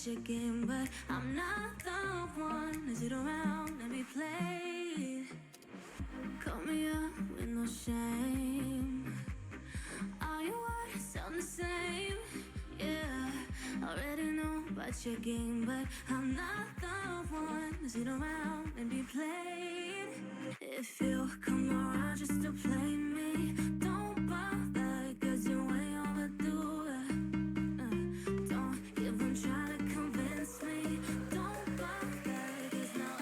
about your game, but I'm not the one to sit around and be played. Call me up with no shame. All your words sound the same. Yeah, already know about your game, but I'm not the one to sit around and be played. If you come around just to play me, don't bother, cause you ain't overdue. Don't even try to convince me. Don't bother, cause now I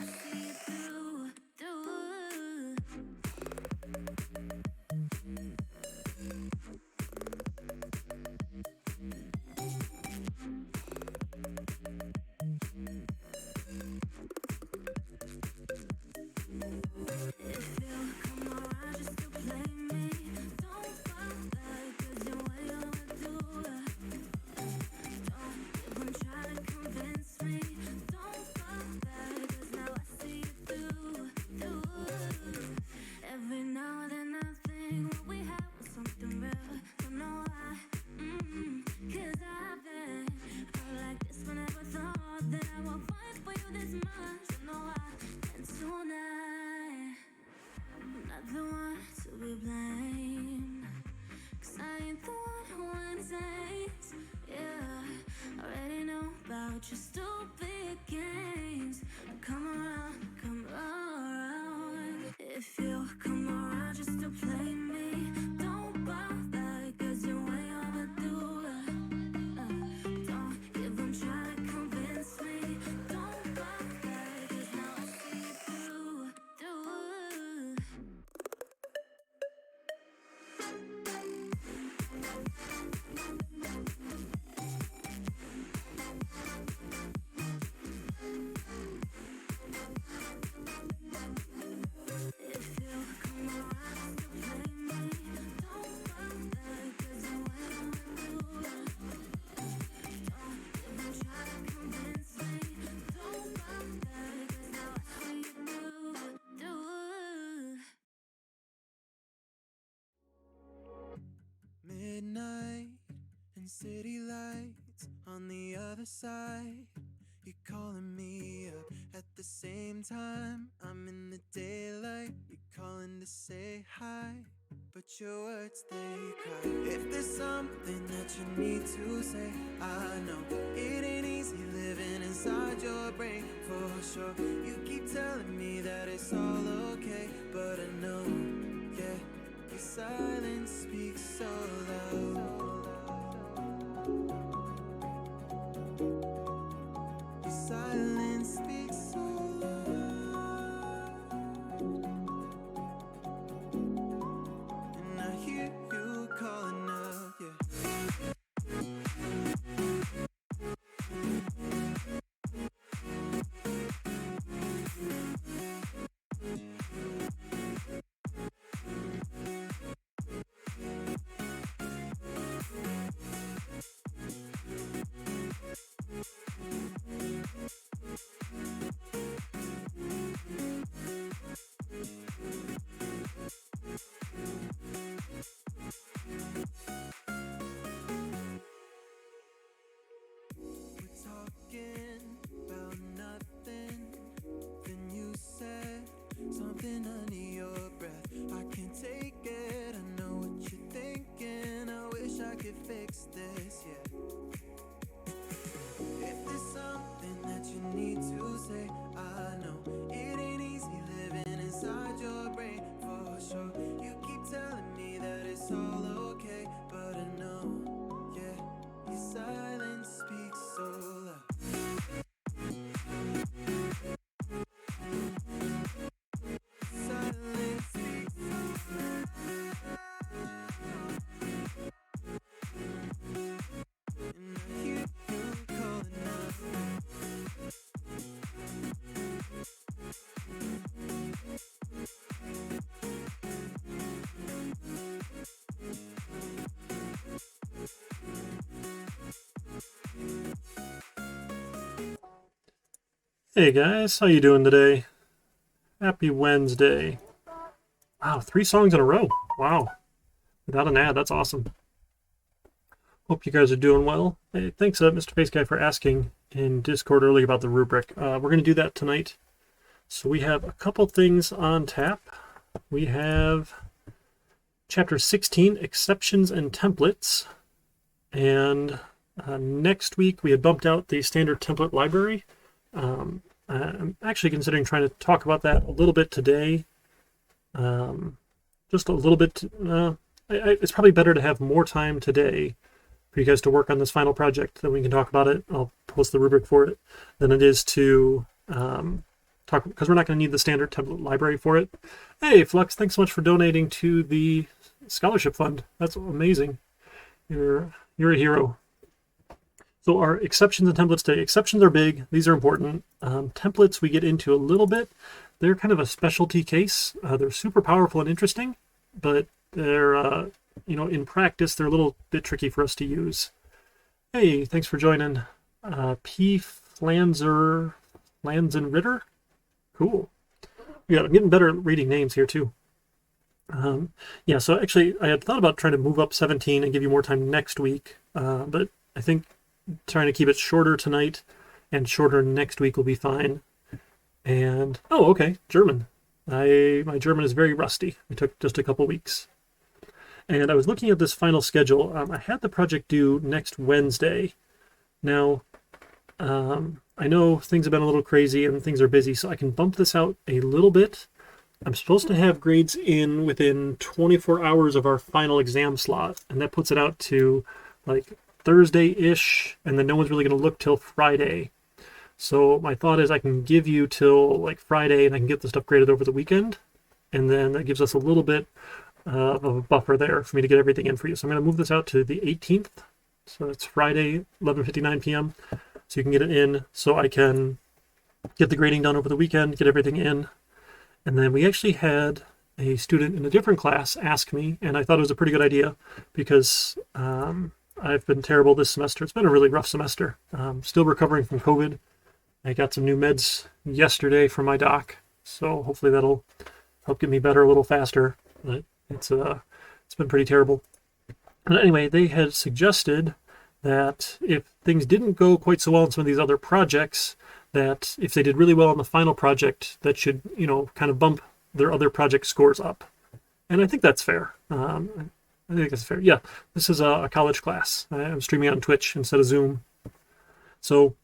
see you through. Every now and then I think what we had was something real. Don't know why, cause I've been felt like this, but never thought that I would fight for you this much. Don't know why, and tonight I'm not the one to be blamed, cause I ain't the one who hesitates. Yeah, already know about your stupid games. Come around. If you come around just to play me, don't bother, cause you ain't overdue. Don't even try to convince me. Don't bother, cause now I see you through. Midnight and city lights on the other side. You're calling me up at the same time. I'm in the daylight. You're calling to say hi, but your words they cry. If there's something that you need to say, I know it ain't easy living inside your brain for sure. You keep telling me that it's all okay, but I know, yeah, your silence speaks so loud. Your silence speaks so loud. And I hear you calling out, yeah. Talking about nothing. Then you said something under your breath. I can't take it. I know what you're thinking. I wish I could fix this, yeah. If there's something that you need to say, I know it ain't easy living inside your brain for sure. You keep telling me that it's all okay, but I know, yeah, your silence speaks so loud. Silence speaks so loud. And I hear you calling out. Hey guys, how you doing today? Happy Wednesday. Wow, 3 songs in a row. Wow. Without an ad, that's awesome. Hope you guys are doing well. Hey, thanks, Mr. Face Guy, for asking in Discord earlier about the rubric. We're going to do that tonight. So we have a couple things on tap. We have Chapter 16, Exceptions and Templates. And next week we had bumped out the standard template library. I'm actually considering trying to talk about that a little bit today. Just a little bit. It's probably better to have more time today for you guys to work on this final project. Then we can talk about it. I'll post the rubric for it. Than it is to talk, because we're not going to need the standard template library for it. Hey, Flux, thanks so much for donating to the scholarship fund. That's amazing. You're a hero. So our exceptions and templates today. Exceptions are big. These are important. Templates we get into a little bit. They're kind of a specialty case. They're super powerful and interesting, but they're, in practice, they're a little bit tricky for us to use. Hey, thanks for joining. P. Flansen Ritter. Cool. Yeah, I'm getting better at reading names here too. Yeah, so actually I had thought about trying to move up 17 and give you more time next week, but I think trying to keep it shorter tonight and shorter next week will be fine. And, oh, okay, German. My German is very rusty. It took just a couple weeks. And I was looking at this final schedule. I had the project due next Wednesday. Now, I know things have been a little crazy and things are busy, so I can bump this out a little bit. I'm supposed to have grades in within 24 hours of our final exam slot, and that puts it out to like Thursday-ish, and then no one's really going to look till Friday. So my thought is I can give you till like Friday, and I can get the stuff graded over the weekend, and then that gives us a little bit of a buffer there for me to get everything in for you. So I'm going to move this out to the 18th, so it's Friday, 11:59 p.m., so you can get it in, so I can get the grading done over the weekend, get everything in. And then we actually had a student in a different class ask me, and I thought it was a pretty good idea because I've been terrible this semester. It's been a really rough semester. Still recovering from COVID. I got some new meds yesterday from my doc, so hopefully that'll help get me better a little faster. But it's been pretty terrible. But anyway, they had suggested that if things didn't go quite so well in some of these other projects, that if they did really well on the final project, that should, kind of bump their other project scores up. And I think that's fair. I think that's fair. Yeah, this is a college class. I'm streaming on Twitch instead of Zoom. So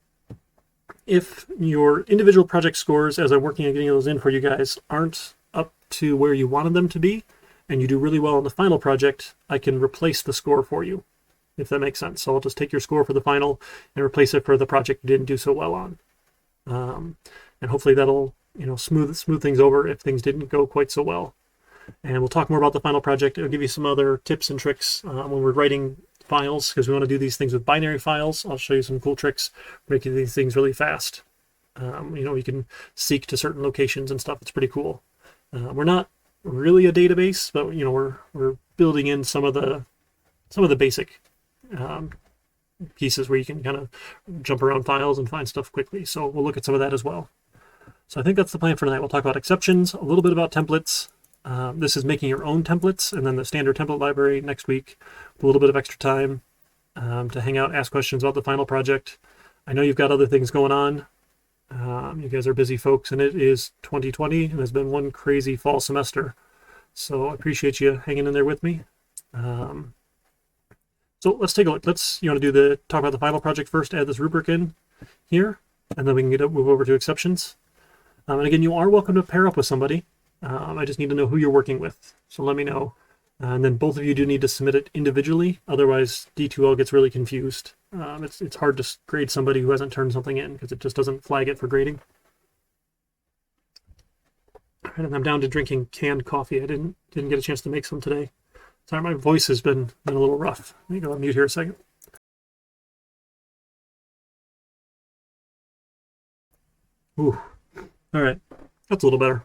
if your individual project scores, as I'm working on getting those in for you guys, aren't up to where you wanted them to be, and you do really well on the final project, I can replace the score for you, if that makes sense. So I'll just take your score for the final and replace it for the project you didn't do so well on. And hopefully that'll, smooth things over if things didn't go quite so well. And we'll talk more about the final project. I'll give you some other tips and tricks when we're writing files, because we want to do these things with binary files. I'll show you some cool tricks for making these things really fast. You can seek to certain locations and stuff. It's pretty cool. We're not really a database, but we're building in some of the basic pieces where you can kind of jump around files and find stuff quickly. So we'll look at some of that as well. So I think that's the plan for tonight. We'll talk about exceptions, a little bit about templates. This is making your own templates, and then the standard template library next week. A little bit of extra time to hang out, ask questions about the final project. I know you've got other things going on. You guys are busy folks, and it is 2020, and it's been one crazy fall semester. So I appreciate you hanging in there with me. So let's take a look. You want to talk about the final project first, add this rubric in here, and then we can move over to exceptions. And again, you are welcome to pair up with somebody. I just need to know who you're working with. So let me know. And then both of you do need to submit it individually. Otherwise, D2L gets really confused. It's hard to grade somebody who hasn't turned something in because it just doesn't flag it for grading. And I'm down to drinking canned coffee. I didn't get a chance to make some today. Sorry, my voice has been a little rough. Let me go on mute here a second. Ooh. All right. That's a little better.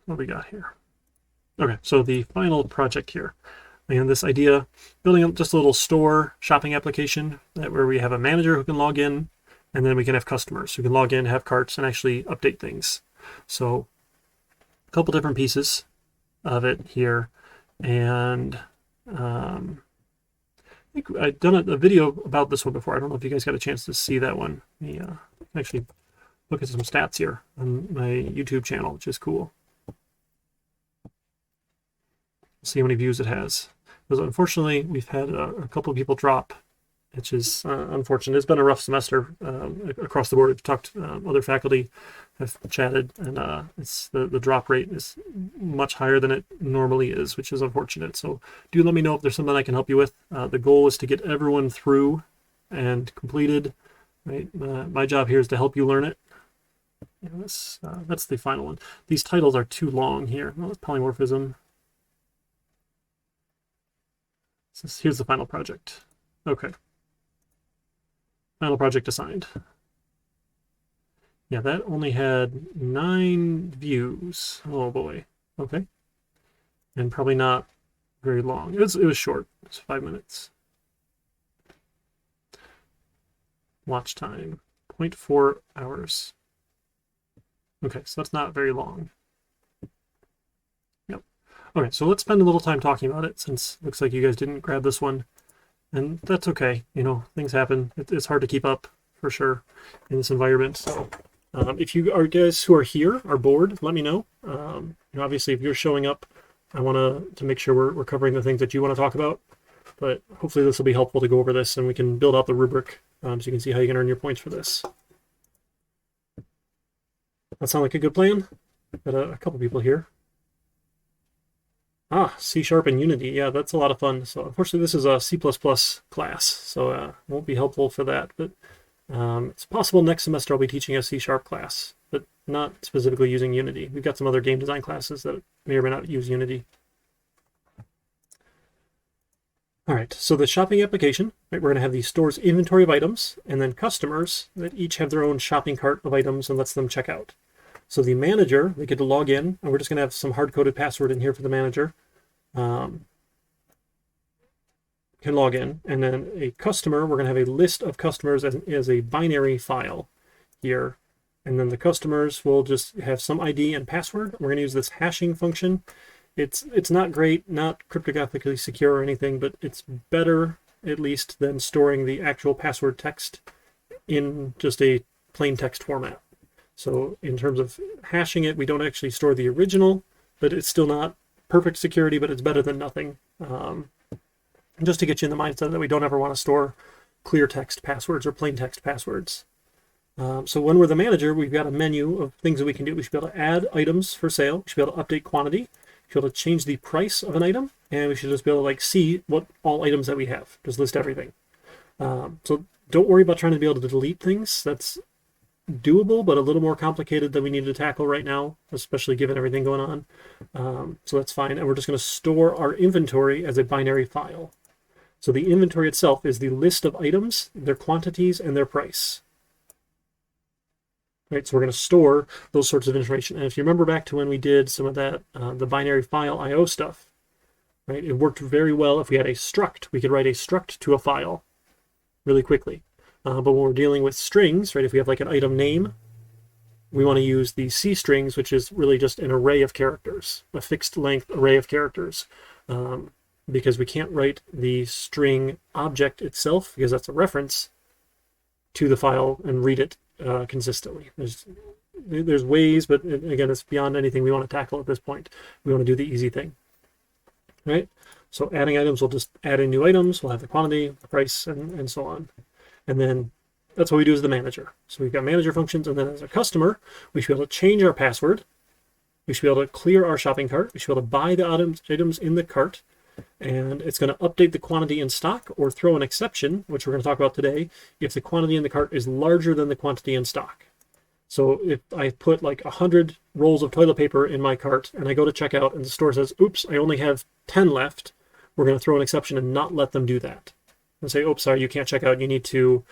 What we got here? Okay, so the final project here. And this idea, building just a little store shopping application where we have a manager who can log in, and then we can have customers who can log in, have carts, and actually update things. So a couple different pieces of it here, and think I've done a video about this one before. I don't know if you guys got a chance to see that one. Let me actually look at some stats here on my YouTube channel, which is cool. See how many views it has. Because unfortunately, we've had a couple of people drop, which is unfortunate. It's been a rough semester across the board. We've talked, other faculty have chatted, and it's the drop rate is much higher than it normally is, which is unfortunate. So do let me know if there's something I can help you with. The goal is to get everyone through and completed. Right, my job here is to help you learn it. That's the final one. These titles are too long here. Well, it's polymorphism. Here's the final project. Okay. Final project assigned. Yeah, that only had 9 views. Oh boy. Okay. And probably not very long. It was short. It's 5 minutes. Watch time, 0.4 hours. Okay, so that's not very long. Yep. Okay, so let's spend a little time talking about it, since it looks like you guys didn't grab this one. And that's okay. You know, things happen. It's hard to keep up, for sure, in this environment. So if you are guys who are here, are bored, let me know. You know, obviously, if you're showing up, I want to make sure we're covering the things that you want to talk about. But hopefully this will be helpful to go over this, and we can build out the rubric so you can see how you can earn your points for this. That sound like a good plan? Got a couple people here. Ah, C# and Unity. Yeah, that's a lot of fun. So unfortunately, this is a C++ class, so won't be helpful for that. But it's possible next semester I'll be teaching a C# class, but not specifically using Unity. We've got some other game design classes that may or may not use Unity. All right, so the shopping application, right, we're going to have the store's inventory of items, and then customers that each have their own shopping cart of items and lets them check out. So the manager, they get to log in, and we're just going to have some hard-coded password in here for the manager. Can log in, and then a customer, we're going to have a list of customers as a binary file here, and then the customers will just have some ID and password. We're going to use this hashing function. It's not great, not cryptographically secure or anything, but it's better at least than storing the actual password text in just a plain text format. So in terms of hashing it, we don't actually store the original, but it's still not perfect security, but it's better than nothing. Just to get you in the mindset that we don't ever want to store clear text passwords or plain text passwords. So when we're the manager, we've got a menu of things that we can do. We should be able to add items for sale. We should be able to update quantity. We should be able to change the price of an item. And we should just be able to see what all items that we have. Just list everything. So don't worry about trying to be able to delete things. That's doable, but a little more complicated than we need to tackle right now, especially given everything going on. So that's fine. And we're just going to store our inventory as a binary file. So the inventory itself is the list of items, their quantities, and their price. Right, so we're going to store those sorts of information. And if you remember back to when we did some of that, the binary file I/O stuff, right, it worked very well if we had a struct. We could write a struct to a file really quickly. But when we're dealing with strings, right, if we have like an item name, we want to use the C strings, which is really just an array of characters, a fixed length array of characters, because we can't write the string object itself, because that's a reference to the file, and read it consistently. There's ways, but again, it's beyond anything we want to tackle at this point. We want to do the easy thing, right? So adding items, we'll just add in new items. We'll have the quantity, the price, and so on. And then that's what we do as the manager. So we've got manager functions, and then as a customer, we should be able to change our password. We should be able to clear our shopping cart. We should be able to buy the items in the cart. And it's going to update the quantity in stock or throw an exception, which we're going to talk about today, if the quantity in the cart is larger than the quantity in stock. So if I put like 100 rolls of toilet paper in my cart and I go to check out and the store says, oops, I only have 10 left, we're going to throw an exception and not let them do that. And say, oops, sorry, you can't check out. You need to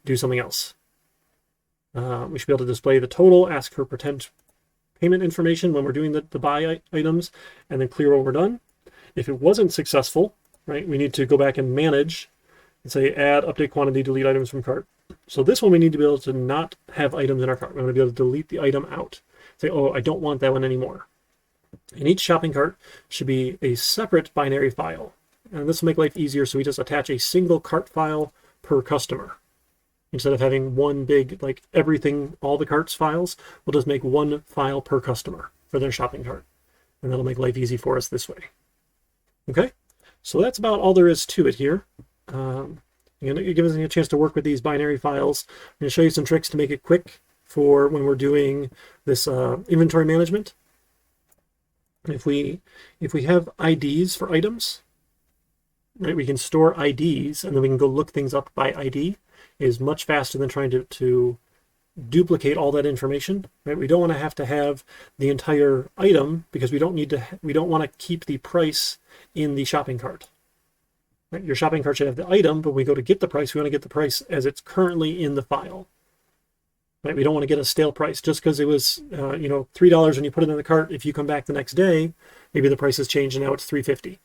do something else. We should be able to display the total, ask for pretend payment information when we're doing the buy items, and then clear when we're done. If it wasn't successful, right, we need to go back and manage and say add, update quantity, delete items from cart. So this one we need to be able to not have items in our cart. We want to be able to delete the item out. Say, oh, I don't want that one anymore. And each shopping cart should be a separate binary file. And this will make life easier, so we just attach a single cart file per customer. Instead of having one big, like everything, all the carts files, we'll just make one file per customer for their shopping cart. And that'll make life easy for us this way. Okay, so that's about all there is to it here. It gives us a chance to work with these binary files. I'm going to show you some tricks to make it quick for when we're doing this inventory management. If we have IDs for items, right, we can store IDs and then we can go look things up by ID. It is much faster than trying to duplicate all that information. Right, we don't want to have the entire item because we don't want to keep the price in the shopping cart. Right, your shopping cart should have the item, but when we go to get the price, we want to get the price as it's currently in the file. Right, we don't want to get a stale price just because it was $3 when you put it in the cart. If you come back the next day, maybe the price has changed and now it's $3.50.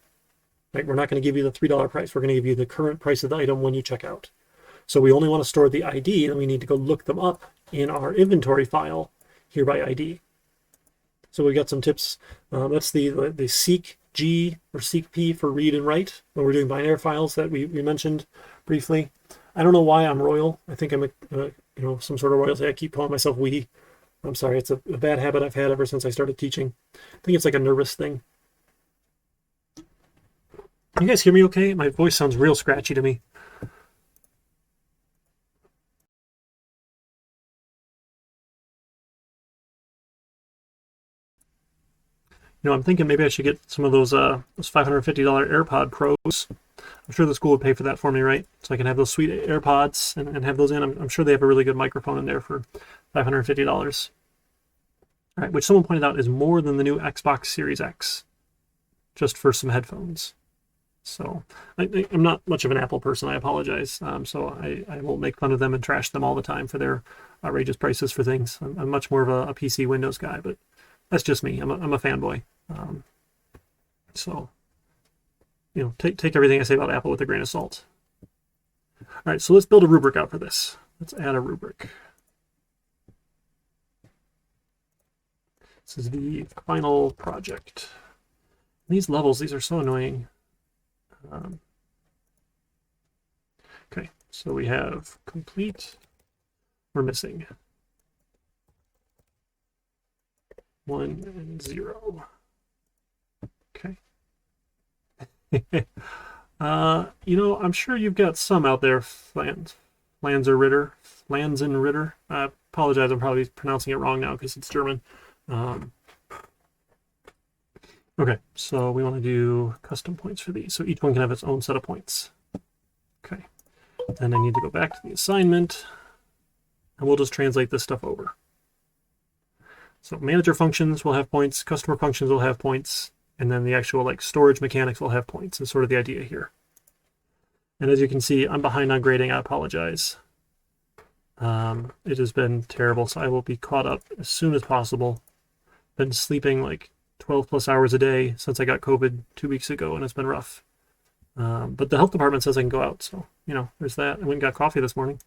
Right, we're not going to give you the $3 price. We're going to give you the current price of the item when you check out. So we only want to store the ID, and we need to go look them up in our inventory file here by ID. So we got some tips. That's the seek G or seek P for read and write when we're doing binary files that we mentioned briefly. I don't know why I'm royal. I think I'm some sort of royalty. I keep calling myself we. I'm sorry. It's a bad habit I've had ever since I started teaching. I think it's like a nervous thing. You guys hear me okay? My voice sounds real scratchy to me. I'm thinking maybe I should get some of those $550 AirPod Pros. I'm sure the school would pay for that for me, right? So I can have those sweet AirPods and have those in. I'm sure they have a really good microphone in there for $550. All right, which someone pointed out is more than the new Xbox Series X, just for some headphones. So I'm not much of an Apple person. I apologize. So I will make fun of them and trash them all the time for their outrageous prices for things. I'm much more of a PC Windows guy, but that's just me. I'm a fanboy. So take everything I say about Apple with a grain of salt. All right, so let's build a rubric out for this. Let's add a rubric. This is the final project. These levels, these are so annoying. Okay, so we have complete. We're missing 1 and 0. Okay. I'm sure you've got some out there, Lanzer Ritter. I apologize, I'm probably pronouncing it wrong now because it's German. Okay, so we want to do custom points for these. So each one can have its own set of points. Okay, then I need to go back to the assignment, and we'll just translate this stuff over. So manager functions will have points, customer functions will have points, and then the actual storage mechanics will have points is sort of the idea here. And as you can see, I'm behind on grading. I apologize. It has been terrible, so I will be caught up as soon as possible. Been sleeping 12 plus hours a day since I got COVID 2 weeks ago, and it's been rough. But the health department says I can go out, so there's that. I went and got coffee this morning.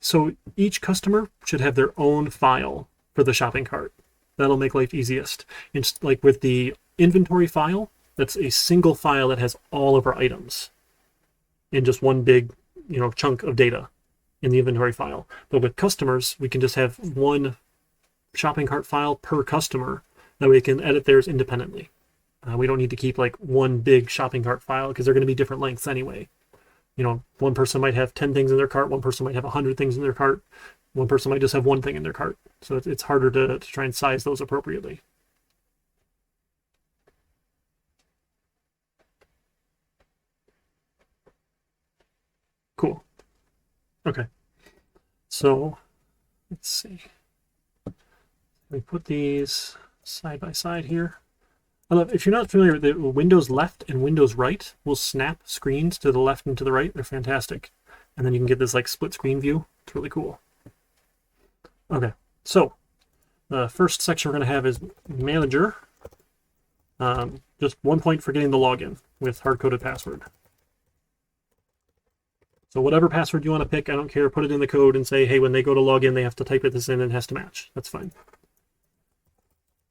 So each customer should have their own file for the shopping cart. That'll make life easiest. And like with the inventory file, that's a single file that has all of our items in just one big, chunk of data in the inventory file. But with customers, we can just have one shopping cart file per customer. That way we can edit theirs independently. We don't need to keep one big shopping cart file because they're going to be different lengths anyway. One person might have 10 things in their cart, one person might have 100 things in their cart, one person might just have one thing in their cart. So it's harder to try and size those appropriately. Cool. Okay. So let's see. We put these side by side here. If you're not familiar with the Windows left and Windows right, will snap screens to the left and to the right. They're fantastic. And then you can get this split screen view. It's really cool. Okay, so the first section we're going to have is manager. Just 1 point for getting the login with hard-coded password. So whatever password you want to pick, I don't care, put it in the code and say, hey, when they go to log in, they have to type this in and it has to match. That's fine.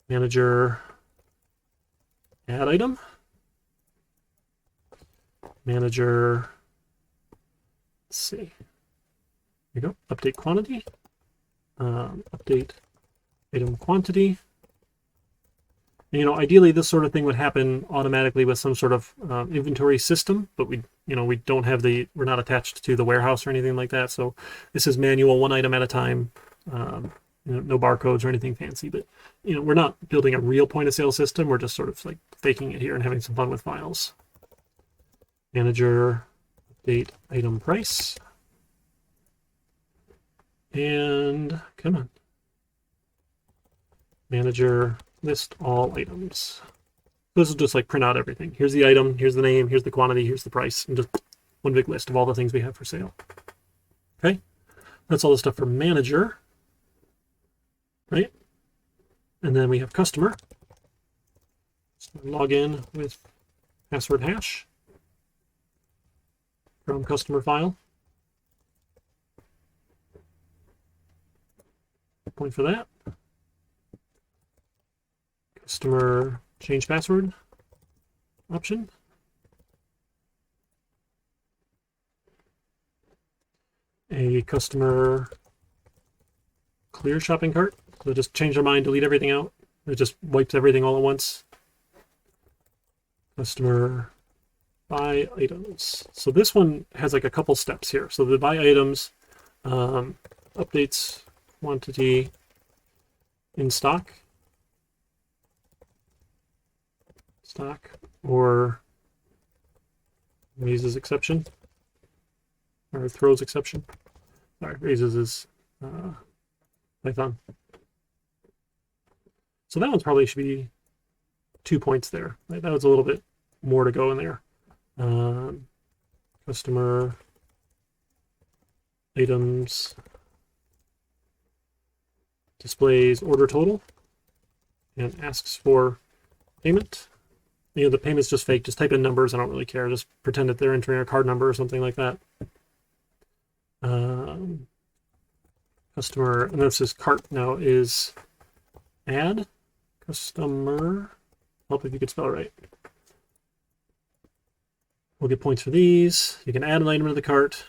Manager add item, manager, let's see, here we go, update quantity, update item quantity. And, ideally this sort of thing would happen automatically with some sort of inventory system, but we don't have we're not attached to the warehouse or anything like that. So this is manual, one item at a time. No barcodes or anything fancy, but we're not building a real point of sale system. We're just sort of like faking it here and having some fun with files. Manager, update item price, and come on, manager, list all items. This is just like print out everything. Here's the item, here's the name, here's the quantity, here's the price, and just one big list of all the things we have for sale. Okay, that's all the stuff for manager, right? And then we have customer. So log in with password hash from customer file. Point for that. Customer change password option. A customer clear shopping cart. So just change their mind, delete everything out. It just wipes everything all at once. Customer buy items. So this one has like a couple steps here. So the buy items updates quantity in stock, or raises exception, or throws exception. Sorry, raises is Python. So that one's probably should be 2 points there. Right? That was a little bit more to go in there. Customer items displays order total and asks for payment. The payment's just fake. Just type in numbers. I don't really care. Just pretend that they're entering a card number or something like that. Customer, and this is cart now, is add customer. Help if you could spell it right. We'll get points for these. You can add an item to the cart.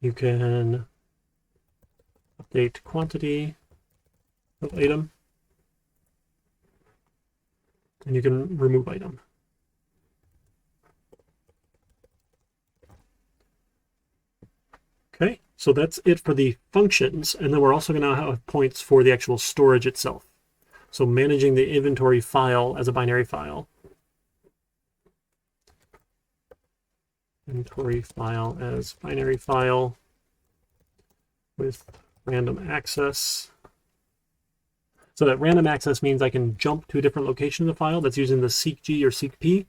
You can update quantity of item. And you can remove item. Okay, so that's it for the functions. And then we're also going to have points for the actual storage itself. So managing the inventory file as a binary file. Inventory file as binary file with random access. So that random access means I can jump to a different location in the file that's using the seekg or seekp.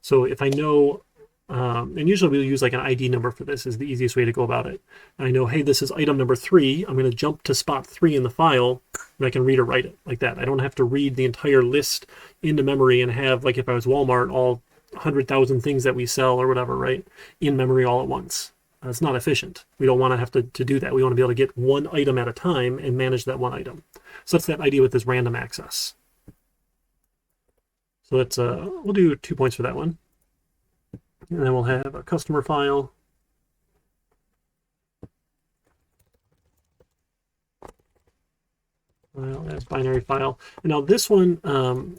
So if I know, and usually we'll use like an ID number for this is the easiest way to go about it. And I know, hey, this is item number 3. I'm going to jump to spot 3 in the file, and I can read or write it like that. I don't have to read the entire list into memory and have, like if I was Walmart, all 100,000 things that we sell or whatever, right, in memory all at once. It's not efficient. We don't want to have to do that. We want to be able to get one item at a time and manage that one item. So that's that idea with this random access. So that's we'll do 2 points for that one. And then we'll have a customer file. File as binary file. And now this one,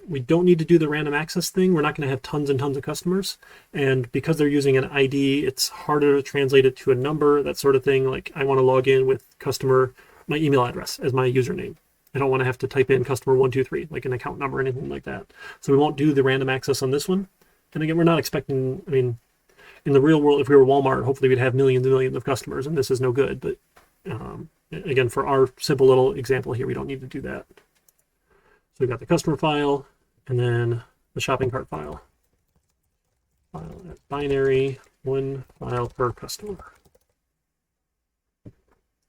we don't need to do the random access thing. We're not going to have tons and tons of customers. And because they're using an ID, it's harder to translate it to a number, that sort of thing. Like I want to log in with customer, my email address as my username. I don't want to have to type in customer 123, like an account number or anything like that. So we won't do the random access on this one. And again, we're not expecting, I mean, in the real world, if we were Walmart, hopefully we'd have millions and millions of customers, and this is no good. But again, for our simple little example here, we don't need to do that. So we've got the customer file, and then the shopping cart file. File at binary, 1 file per customer.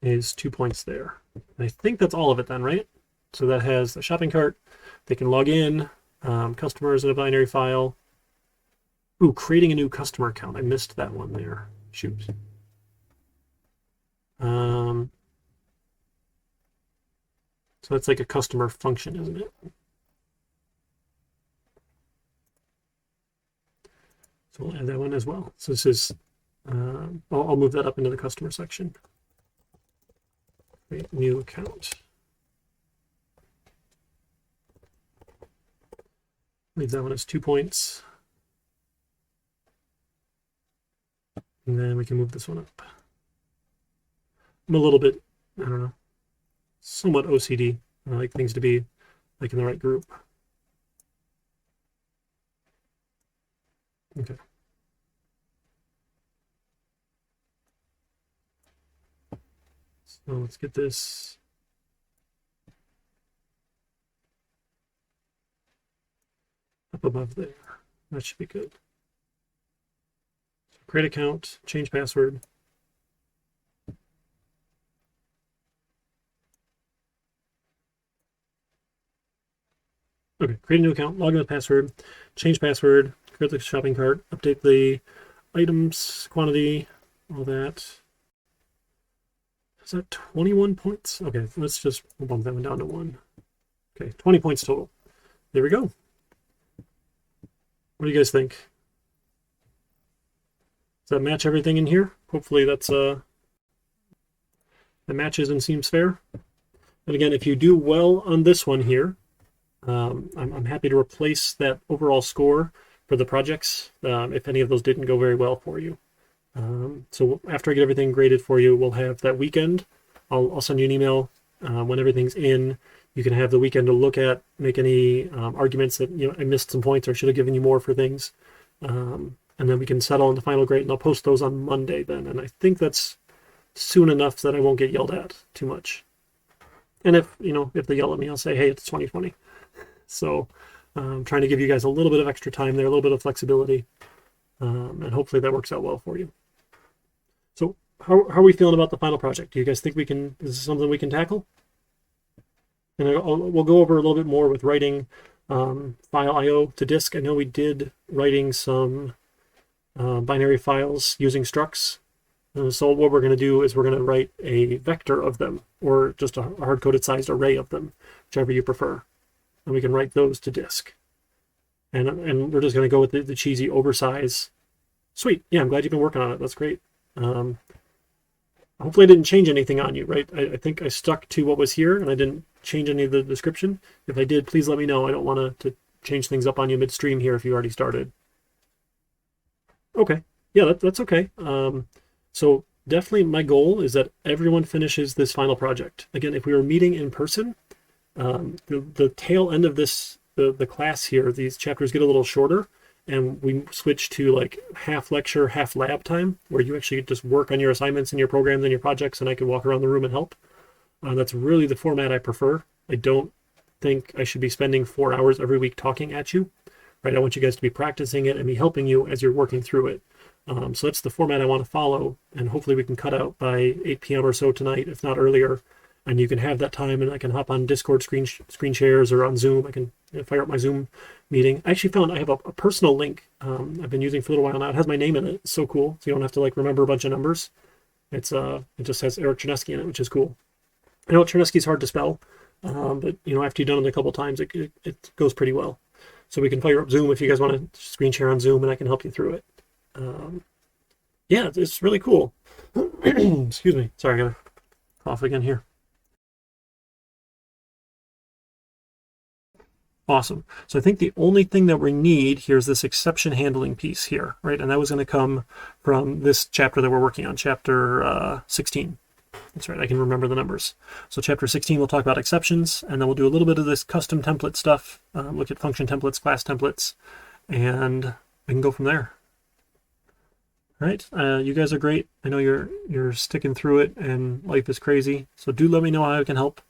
Is 2 points there. And I think that's all of it then, right? So that has the shopping cart. They can log in, customers in a binary file. Ooh, creating a new customer account. I missed that one there. Shoot. So that's like a customer function, isn't it? So we'll add that one as well. So this is, I'll move that up into the customer section. Create new account. Leave that one as 2 points. And then we can move this one up. I'm a little bit, I don't know, somewhat OCD. I like things to be like in the right group. Okay. So let's get this. Up above there. That should be good. So create account, change password. Okay, create a new account, log in with password, change password, create the shopping cart, update the items, quantity, all that. Is that 21 points? Okay, let's just bump that one down to 1. Okay, 20 points total. There we go. What do you guys think? Does that match everything in here? Hopefully that's that matches and seems fair. And again, if you do well on this one here, I'm happy to replace that overall score for the projects if any of those didn't go very well for you. So after I get everything graded for you, we'll have that weekend. I'll send you an email when everything's in. You can have the weekend to look at, make any arguments that I missed some points or should have given you more for things, and then we can settle on the final grade. And I'll post those on Monday then. And I think that's soon enough that I won't get yelled at too much. And if they yell at me, I'll say, hey, it's 2020. So I'm trying to give you guys a little bit of extra time there, a little bit of flexibility, and hopefully that works out well for you. So how are we feeling about the final project? Do you guys think is this something we can tackle? And we'll go over a little bit more with writing file IO to disk. I know we did writing some binary files using structs. So what we're going to do is we're going to write a vector of them, or just a hard-coded sized array of them, whichever you prefer. And we can write those to disk. And we're just going to go with the cheesy oversize. Sweet. Yeah, I'm glad you've been working on it. That's great. Hopefully I didn't change anything on you, right? I think I stuck to what was here and I didn't change any of the description. If I did, please let me know. I don't want to change things up on you midstream here if you already started. Okay. Yeah, that's okay. So definitely my goal is that everyone finishes this final project. Again, if we were meeting in person, the tail end of this, the class here, these chapters get a little shorter, and we switch to like half lecture, half lab time, where you actually just work on your assignments and your programs and your projects, and I can walk around the room and help. That's really the format I prefer. I don't think I should be spending 4 hours every week talking at you, right? I want you guys to be practicing it and be helping you as you're working through it. So that's the format I want to follow, and hopefully we can cut out by 8 p.m. or so tonight, if not earlier, and you can have that time, and I can hop on Discord screen shares or on Zoom. I can fire up my Zoom meeting. I actually found I have a personal link I've been using for a little while now. It has my name in it. It's so cool. So you don't have to like remember a bunch of numbers. It just has Eric Chernesky in it, which is cool. I know Chernesky's hard to spell, but after you've done it a couple times, it goes pretty well. So we can fire up Zoom if you guys want to screen share on Zoom, and I can help you through it. Yeah, it's really cool. Excuse me. Sorry, I gotta cough again here. Awesome. So I think the only thing that we need here is this exception handling piece here, right? And that was going to come from this chapter that we're working on, chapter 16. That's right, I can remember the numbers. So chapter 16, we'll talk about exceptions, and then we'll do a little bit of this custom template stuff, look at function templates, class templates, and we can go from there. All right, you guys are great. I know you're sticking through it, and life is crazy. So do let me know how I can help.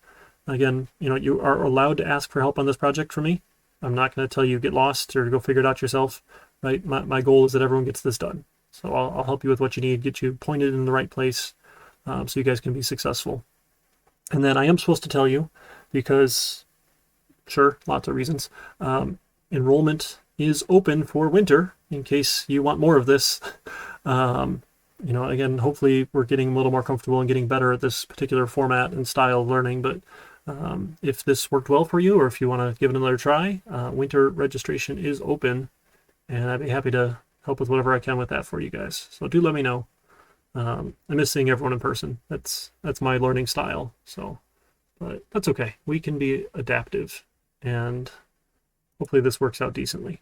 Again, you are allowed to ask for help on this project from me. I'm not going to tell you get lost or go figure it out yourself, right? My goal is that everyone gets this done. So I'll help you with what you need, get you pointed in the right place, so you guys can be successful. And then I am supposed to tell you, because, sure, lots of reasons, enrollment is open for winter in case you want more of this. Again, hopefully we're getting a little more comfortable and getting better at this particular format and style of learning, but if this worked well for you, or if you want to give it another try, winter registration is open, and I'd be happy to help with whatever I can with that for you guys. So do let me know. I miss seeing everyone in person. That's my learning style. So, but that's okay. We can be adaptive, and hopefully this works out decently.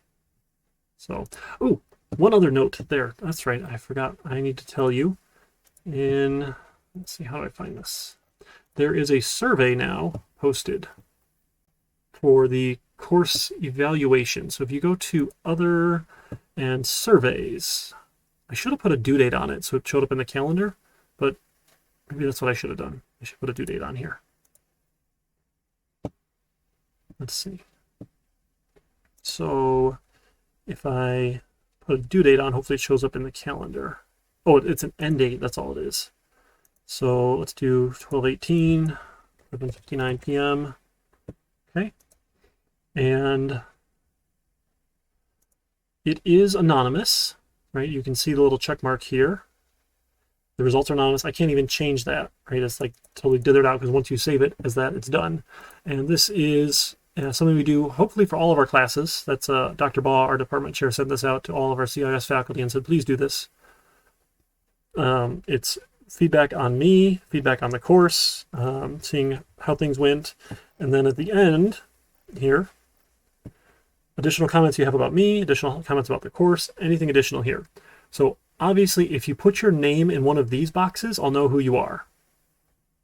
So, oh, one other note there. That's right. I forgot. I need to tell you. Let's see, how do I find this? There is a survey now posted for the course evaluation. So if you go to Other and Surveys, I should have put a due date on it so it showed up in the calendar, but maybe that's what I should have done. I should put a due date on here. Let's see. So if I put a due date on, hopefully it shows up in the calendar. Oh, it's an end date. That's all it is. So let's do 12/18, 11:59 p.m. Okay. And it is anonymous, right? You can see the little check mark here. The results are anonymous. I can't even change that, right? It's like totally dithered out because once you save it as that, it's done. And this is something we do hopefully for all of our classes. That's Dr. Baugh, our department chair, sent this out to all of our CIS faculty and said, please do this. It's feedback on me, feedback on the course, seeing how things went. And then at the end here, additional comments you have about me, additional comments about the course, anything additional here. So obviously, if you put your name in one of these boxes, I'll know who you are.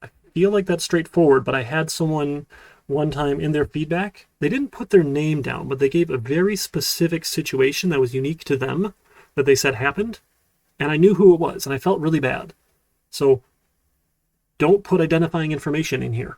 I feel like that's straightforward, but I had someone one time in their feedback, they didn't put their name down, but they gave a very specific situation that was unique to them that they said happened, and I knew who it was, and I felt really bad. So don't put identifying information in here,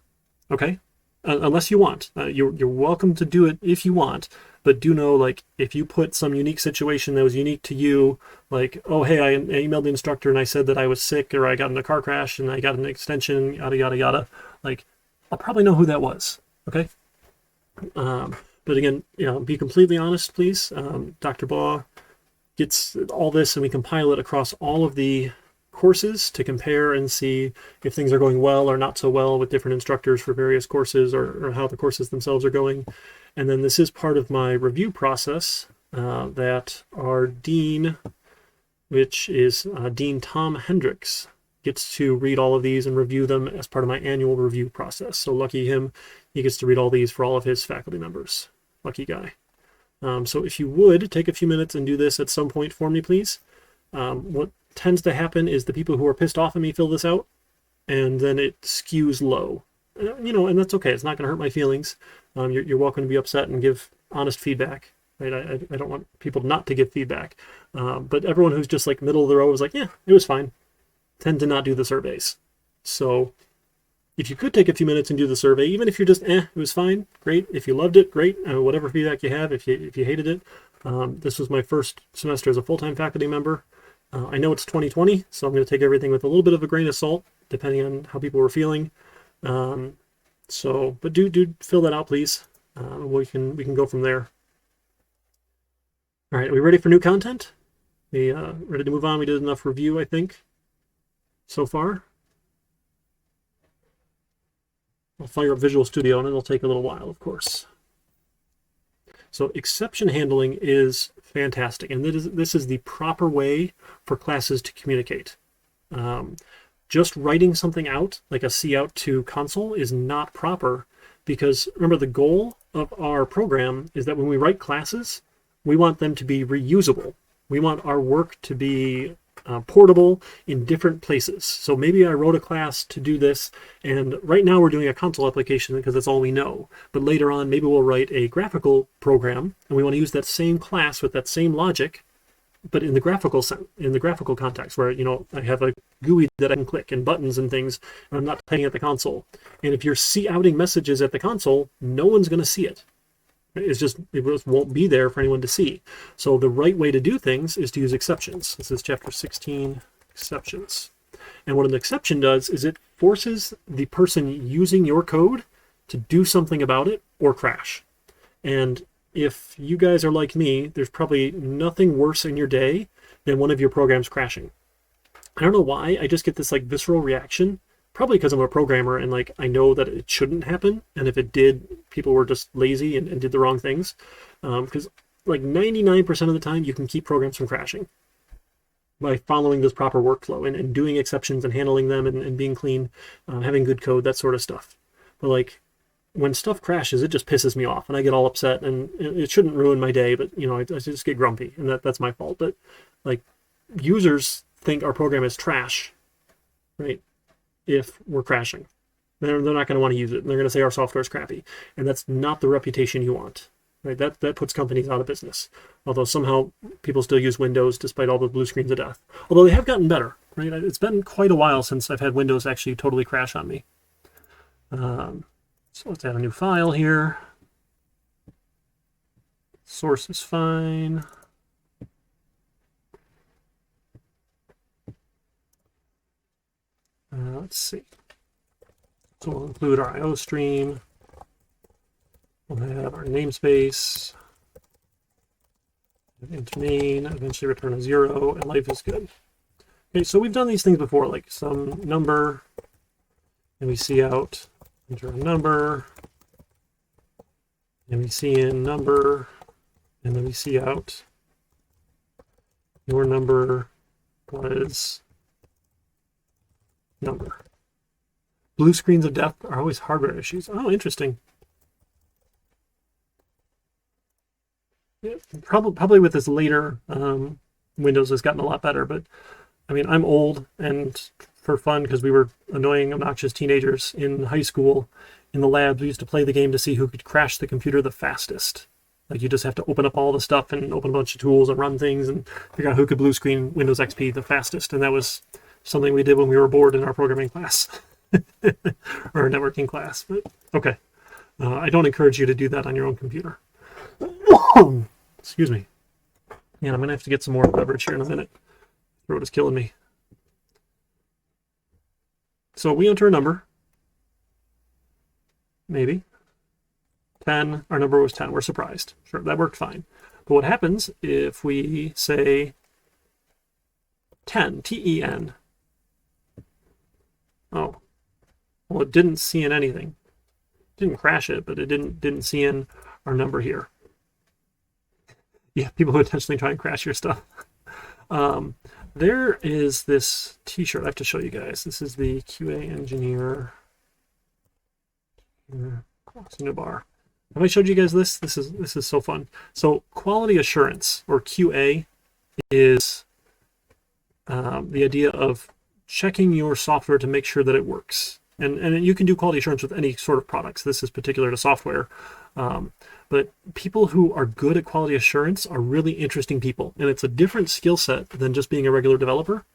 okay? Unless you want. You're welcome to do it if you want, but do know, like, if you put some unique situation that was unique to you, like, oh, hey, I emailed the instructor and I said that I was sick, or I got in a car crash and I got an extension, yada, yada, yada, like, I'll probably know who that was, okay? But again, be completely honest, please. Dr. Baugh gets all this and we compile it across all of the courses to compare and see if things are going well or not so well with different instructors for various courses, or how the courses themselves are going. And then this is part of my review process that our dean, which is Dean Tom Hendricks, gets to read all of these and review them as part of my annual review process. So lucky him, he gets to read all these for all of his faculty members. Lucky guy. So if you would, take a few minutes and do this at some point for me, please. What tends to happen is the people who are pissed off at me fill this out, and then it skews low. And that's okay. It's not going to hurt my feelings. You're welcome to be upset and give honest feedback. Right? I don't want people not to give feedback. But everyone who's just like middle of the road was like, yeah, it was fine, tend to not do the surveys. So if you could take a few minutes and do the survey, even if you're just, it was fine, great. If you loved it, great. Whatever feedback you have, if you hated it. This was my first semester as a full-time faculty member. I know it's 2020, so I'm going to take everything with a little bit of a grain of salt, depending on how people were feeling. But do fill that out, please. We can go from there. All right, are we ready for new content? We ready to move on? We did enough review, I think, so far. I'll fire up Visual Studio, and it'll take a little while, of course. So exception handling is fantastic, and this is the proper way for classes to communicate. Just writing something out, like a cout to console, is not proper, because remember, the goal of our program is that when we write classes, we want them to be reusable. We want our work to be portable in different places. So maybe I wrote a class to do this, and right now we're doing a console application because that's all we know. But later on, maybe we'll write a graphical program, and we want to use that same class with that same logic, but in the graphical context, where I have a GUI that I can click and buttons and things, and I'm not typing at the console. And if you're outing messages at the console, no one's going to see it. It just won't be there for anyone to see. So the right way to do things is to use exceptions. This is chapter 16, exceptions. And what an exception does is it forces the person using your code to do something about it or crash. And if you guys are like me, there's probably nothing worse in your day than one of your programs crashing. I don't know why, I just get this like visceral reaction probably because I'm a programmer and like I know that it shouldn't happen, and if it did, people were just lazy and did the wrong things. Because like 99% of the time, you can keep programs from crashing by following this proper workflow and doing exceptions and handling them and being clean, having good code, that sort of stuff. But like when stuff crashes, it just pisses me off and I get all upset, and it shouldn't ruin my day, but I just get grumpy, and that's my fault. But like users think our program is trash, right? If we're crashing, they're not going to want to use it, and they're going to say our software is crappy, and that's not the reputation you want, right? That puts companies out of business. Although somehow people still use Windows despite all the blue screens of death. Although they have gotten better, right? It's been quite a while since I've had Windows actually totally crash on me. So let's add a new file here. Source is fine. Let's see. So we'll include our IO stream. We'll have our namespace. Int main, eventually return a 0, and life is good. Okay, so we've done these things before, like some number, and we see out, enter a number, and we see in number, and then we see out your number was number. Blue screens of death are always hardware issues. Oh, interesting. Yeah, probably with this later Windows has gotten a lot better, but I mean, I'm old, and for fun, because we were annoying, obnoxious teenagers in high school, in the labs, we used to play the game to see who could crash the computer the fastest. Like, you just have to open up all the stuff and open a bunch of tools and run things and figure out who could blue screen Windows XP the fastest, and that was something we did when we were bored in our programming class or our networking class. But okay, I don't encourage you to do that on your own computer. Excuse me. Yeah, I'm gonna have to get some more beverage here in a minute. Throat is killing me. So we enter a number. Maybe 10. Our number was 10. We're surprised. Sure, that worked fine. But what happens if we say 10, T-E-N? Oh, well, it didn't see in anything. It didn't crash it, but it didn't see in our number here. Yeah, people who intentionally try and crash your stuff. There is this t-shirt I have to show you guys. This is the QA engineer. Bar. Have I showed you guys this? This is so fun. So quality assurance, or QA, is the idea of checking your software to make sure that it works. And you can do quality assurance with any sort of products. This is particular to software. But people who are good at quality assurance are really interesting people. And it's a different skill set than just being a regular developer.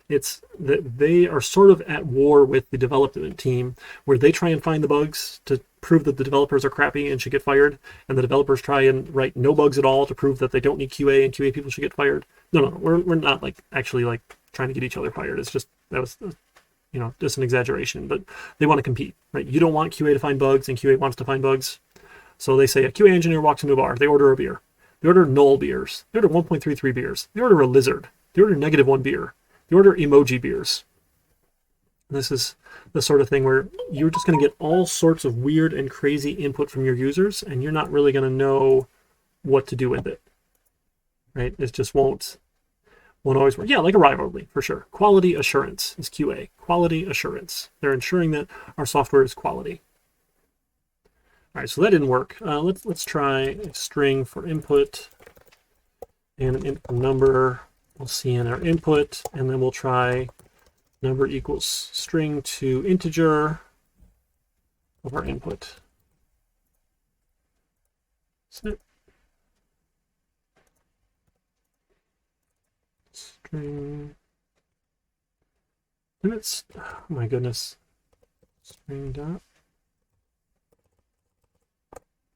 It's that they are sort of at war with the development team, where they try and find the bugs to prove that the developers are crappy and should get fired, and the developers try and write no bugs at all to prove that they don't need QA and QA people should get fired. No, we're not like actually like trying to get each other fired. It's just that was just an exaggeration. But they want to compete, right? You don't want QA to find bugs, and QA wants to find bugs. So they say a QA engineer walks into a bar. They order a beer. They order null beers. They order 1.33 beers. They order a lizard. They order -1 beer. They order emoji beers. This is the sort of thing where you're just going to get all sorts of weird and crazy input from your users, and you're not really going to know what to do with it, right? It just won't always work. Yeah, like a rivalry, for sure. Quality assurance is QA. Quality assurance. They're ensuring that our software is quality. All right, so that didn't work. Let's try a string for input and an input number. We'll see in our input, and then we'll try number equals string to integer of our input. Snip. String. And it's, oh my goodness. String dot.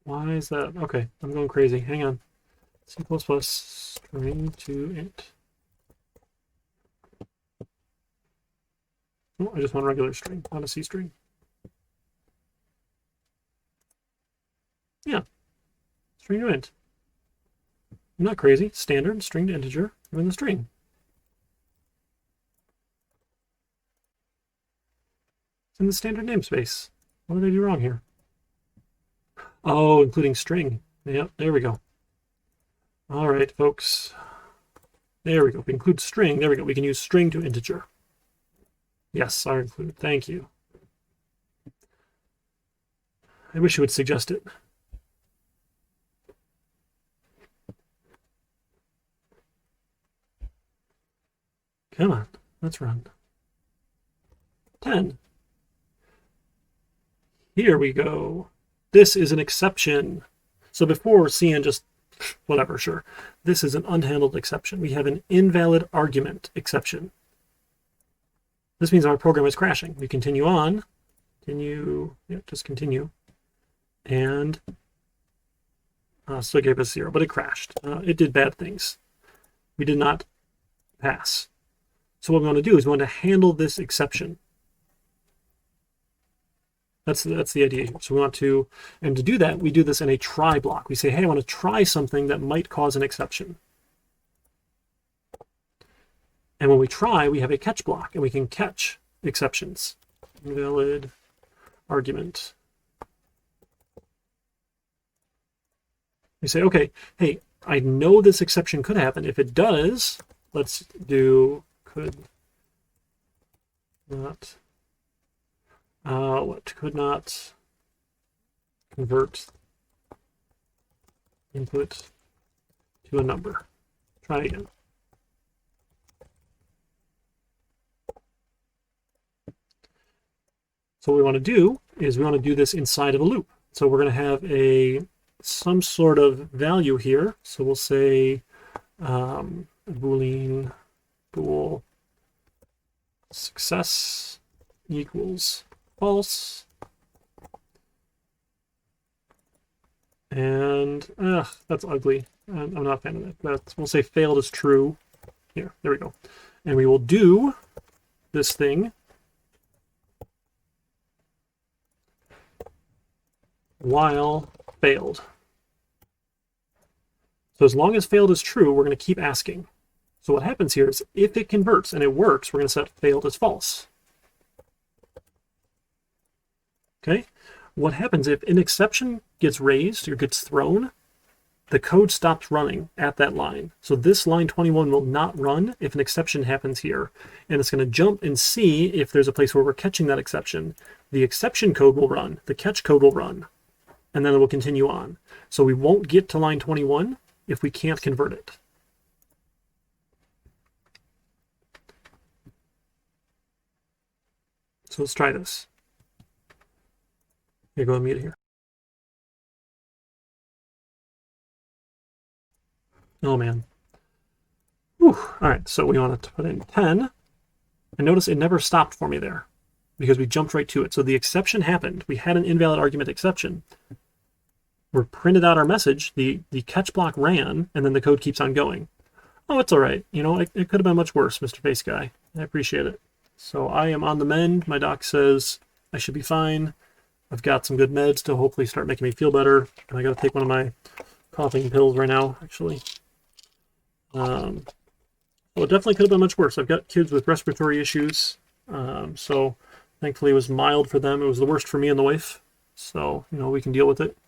Why is that? Okay, I'm going crazy. Hang on. C++ string to int. Oh, I just want a regular string, not a C string. Yeah, string to int. I'm not crazy. Standard string to integer, and then the string. in the standard namespace. What did I do wrong here? Oh, including string. Yep, there we go. All right, folks. There we go. We include string. There we go. We can use string to integer. Yes, are included. Thank you. I wish you would suggest it. Come on, let's run. 10. Here we go. This is an exception. So before seeing just whatever, sure. This is an unhandled exception. We have an invalid argument exception. This means our program is crashing. We continue on. Continue. Yeah, just continue. And still gave us 0, but it crashed. It did bad things. We did not pass. So what we want to do is we want to handle this exception. That's the idea here. So we want to, and to do that, we do this in a try block. We say, hey, I want to try something that might cause an exception. And when we try, we have a catch block, and we can catch exceptions. Invalid argument. We say, okay, hey, I know this exception could happen. If it does, let's do could not. What could not convert input to a number. Try again. So what we want to do is we want to do this inside of a loop. So we're going to have some sort of value here. So we'll say Boolean bool success equals false. And that's ugly. I'm not a fan of that. We'll say failed is true. Here, there we go. And we will do this thing while failed. So as long as failed is true, we're going to keep asking. So what happens here is if it converts and it works, we're going to set failed as false. Okay? What happens if an exception gets raised or gets thrown, the code stops running at that line. So this line 21 will not run if an exception happens here. And it's going to jump and see if there's a place where we're catching that exception. The exception code will run. The catch code will run. And then it will continue on. So we won't get to line 21 if we can't convert it. So let's try this. Here, go and mute it here. Oh man. Whew. All right, so we want to put in 10. And notice it never stopped for me there because we jumped right to it. So the exception happened. We had an invalid argument exception. We printed out our message, the catch block ran, and then the code keeps on going. Oh, it's all right. You know, it could have been much worse, Mr. Face Guy. I appreciate it. So I am on the mend. My doc says I should be fine. I've got some good meds to hopefully start making me feel better. And I got to take one of my coughing pills right now, actually. Well, it definitely could have been much worse. I've got kids with respiratory issues. So thankfully it was mild for them. It was the worst for me and the wife. So, you know, we can deal with it.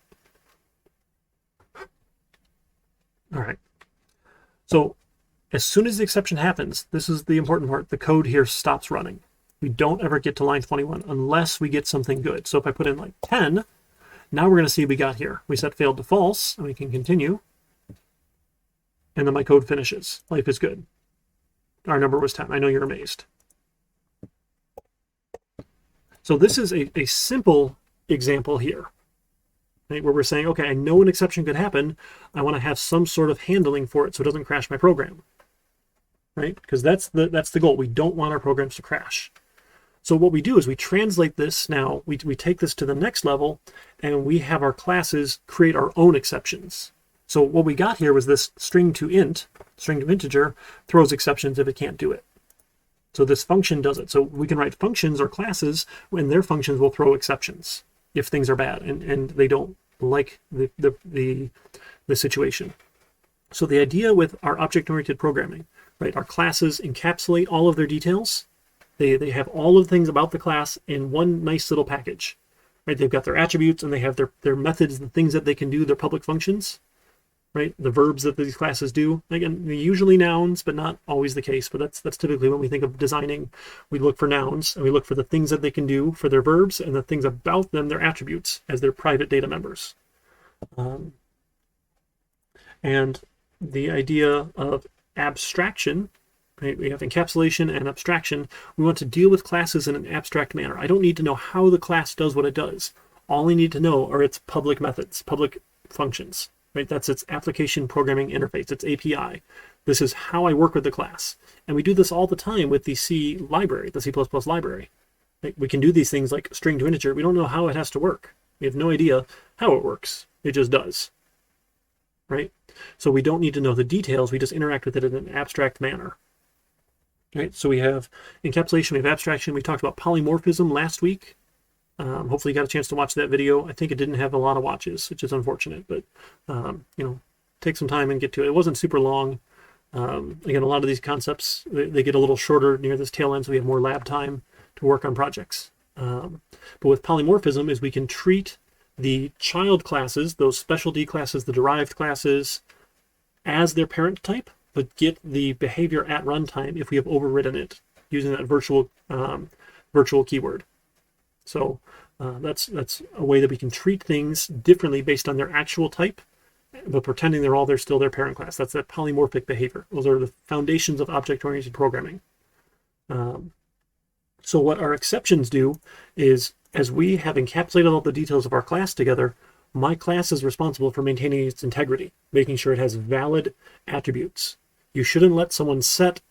All right. So as soon as the exception happens, this is the important part, the code here stops running. We don't ever get to line 21 unless we get something good. So if I put in like 10, now we're going to see what we got here. We set failed to false, and we can continue. And then my code finishes. Life is good. Our number was 10. I know you're amazed. So this is a simple example here, right, where we're saying, okay, I know an exception could happen. I want to have some sort of handling for it so it doesn't crash my program, right? Because that's the goal. We don't want our programs to crash. So what we do is we translate this now. We take this to the next level, and we have our classes create our own exceptions. So what we got here was this string to int, string to integer, throws exceptions if it can't do it. So this function does it. So we can write functions or classes, and their functions will throw exceptions if things are bad and they don't like the situation. So the idea with our object-oriented programming, right? Our classes encapsulate all of their details, They have all of the things about the class in one nice little package, right? They've got their attributes and they have their methods, the things that they can do, their public functions, right? The verbs that these classes do. Again, usually nouns, but not always the case. But that's typically when we think of designing. We look for nouns and we look for the things that they can do for their verbs and the things about them, their attributes, as their private data members. And the idea of abstraction, right? We have encapsulation and abstraction. We want to deal with classes in an abstract manner. I don't need to know how the class does what it does. All I need to know are its public methods, public functions, right? That's its application programming interface, its API. This is how I work with the class. And we do this all the time with the C library, the C++ library. Right? We can do these things like string to integer. We don't know how it has to work. We have no idea how it works. It just does, right? So we don't need to know the details. We just interact with it in an abstract manner. Right? So we have encapsulation, we have abstraction. We talked about polymorphism last week. Hopefully you got a chance to watch that video. I think it didn't have a lot of watches, which is unfortunate, but take some time and get to it. It wasn't super long. Again, a lot of these concepts, they get a little shorter near this tail end, so we have more lab time to work on projects. But with polymorphism is we can treat the child classes, those specialty classes, the derived classes, as their parent type, but get the behavior at runtime if we have overridden it using that virtual keyword. So that's a way that we can treat things differently based on their actual type, but pretending they're still their parent class. That's that polymorphic behavior. Those are the foundations of object-oriented programming. So what our exceptions do is, as we have encapsulated all the details of our class together, my class is responsible for maintaining its integrity, making sure it has valid attributes. You shouldn't let someone set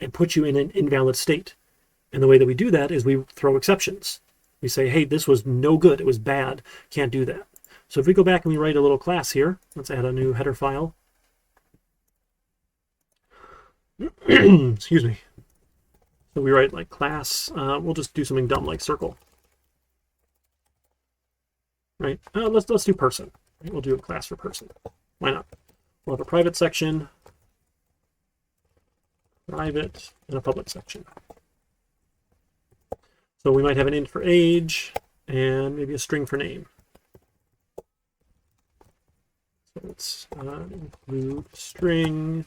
and put you in an invalid state. And the way that we do that is we throw exceptions. We say, hey, this was no good. It was bad. Can't do that. So if we go back and we write a little class here, let's add a new header file. Excuse me. So we write like class. We'll just do something dumb like circle. Right? Let's do person. We'll do a class for person. Why not? We'll have a private section, private, and a public section. So we might have an int for age and maybe a string for name. So let's include string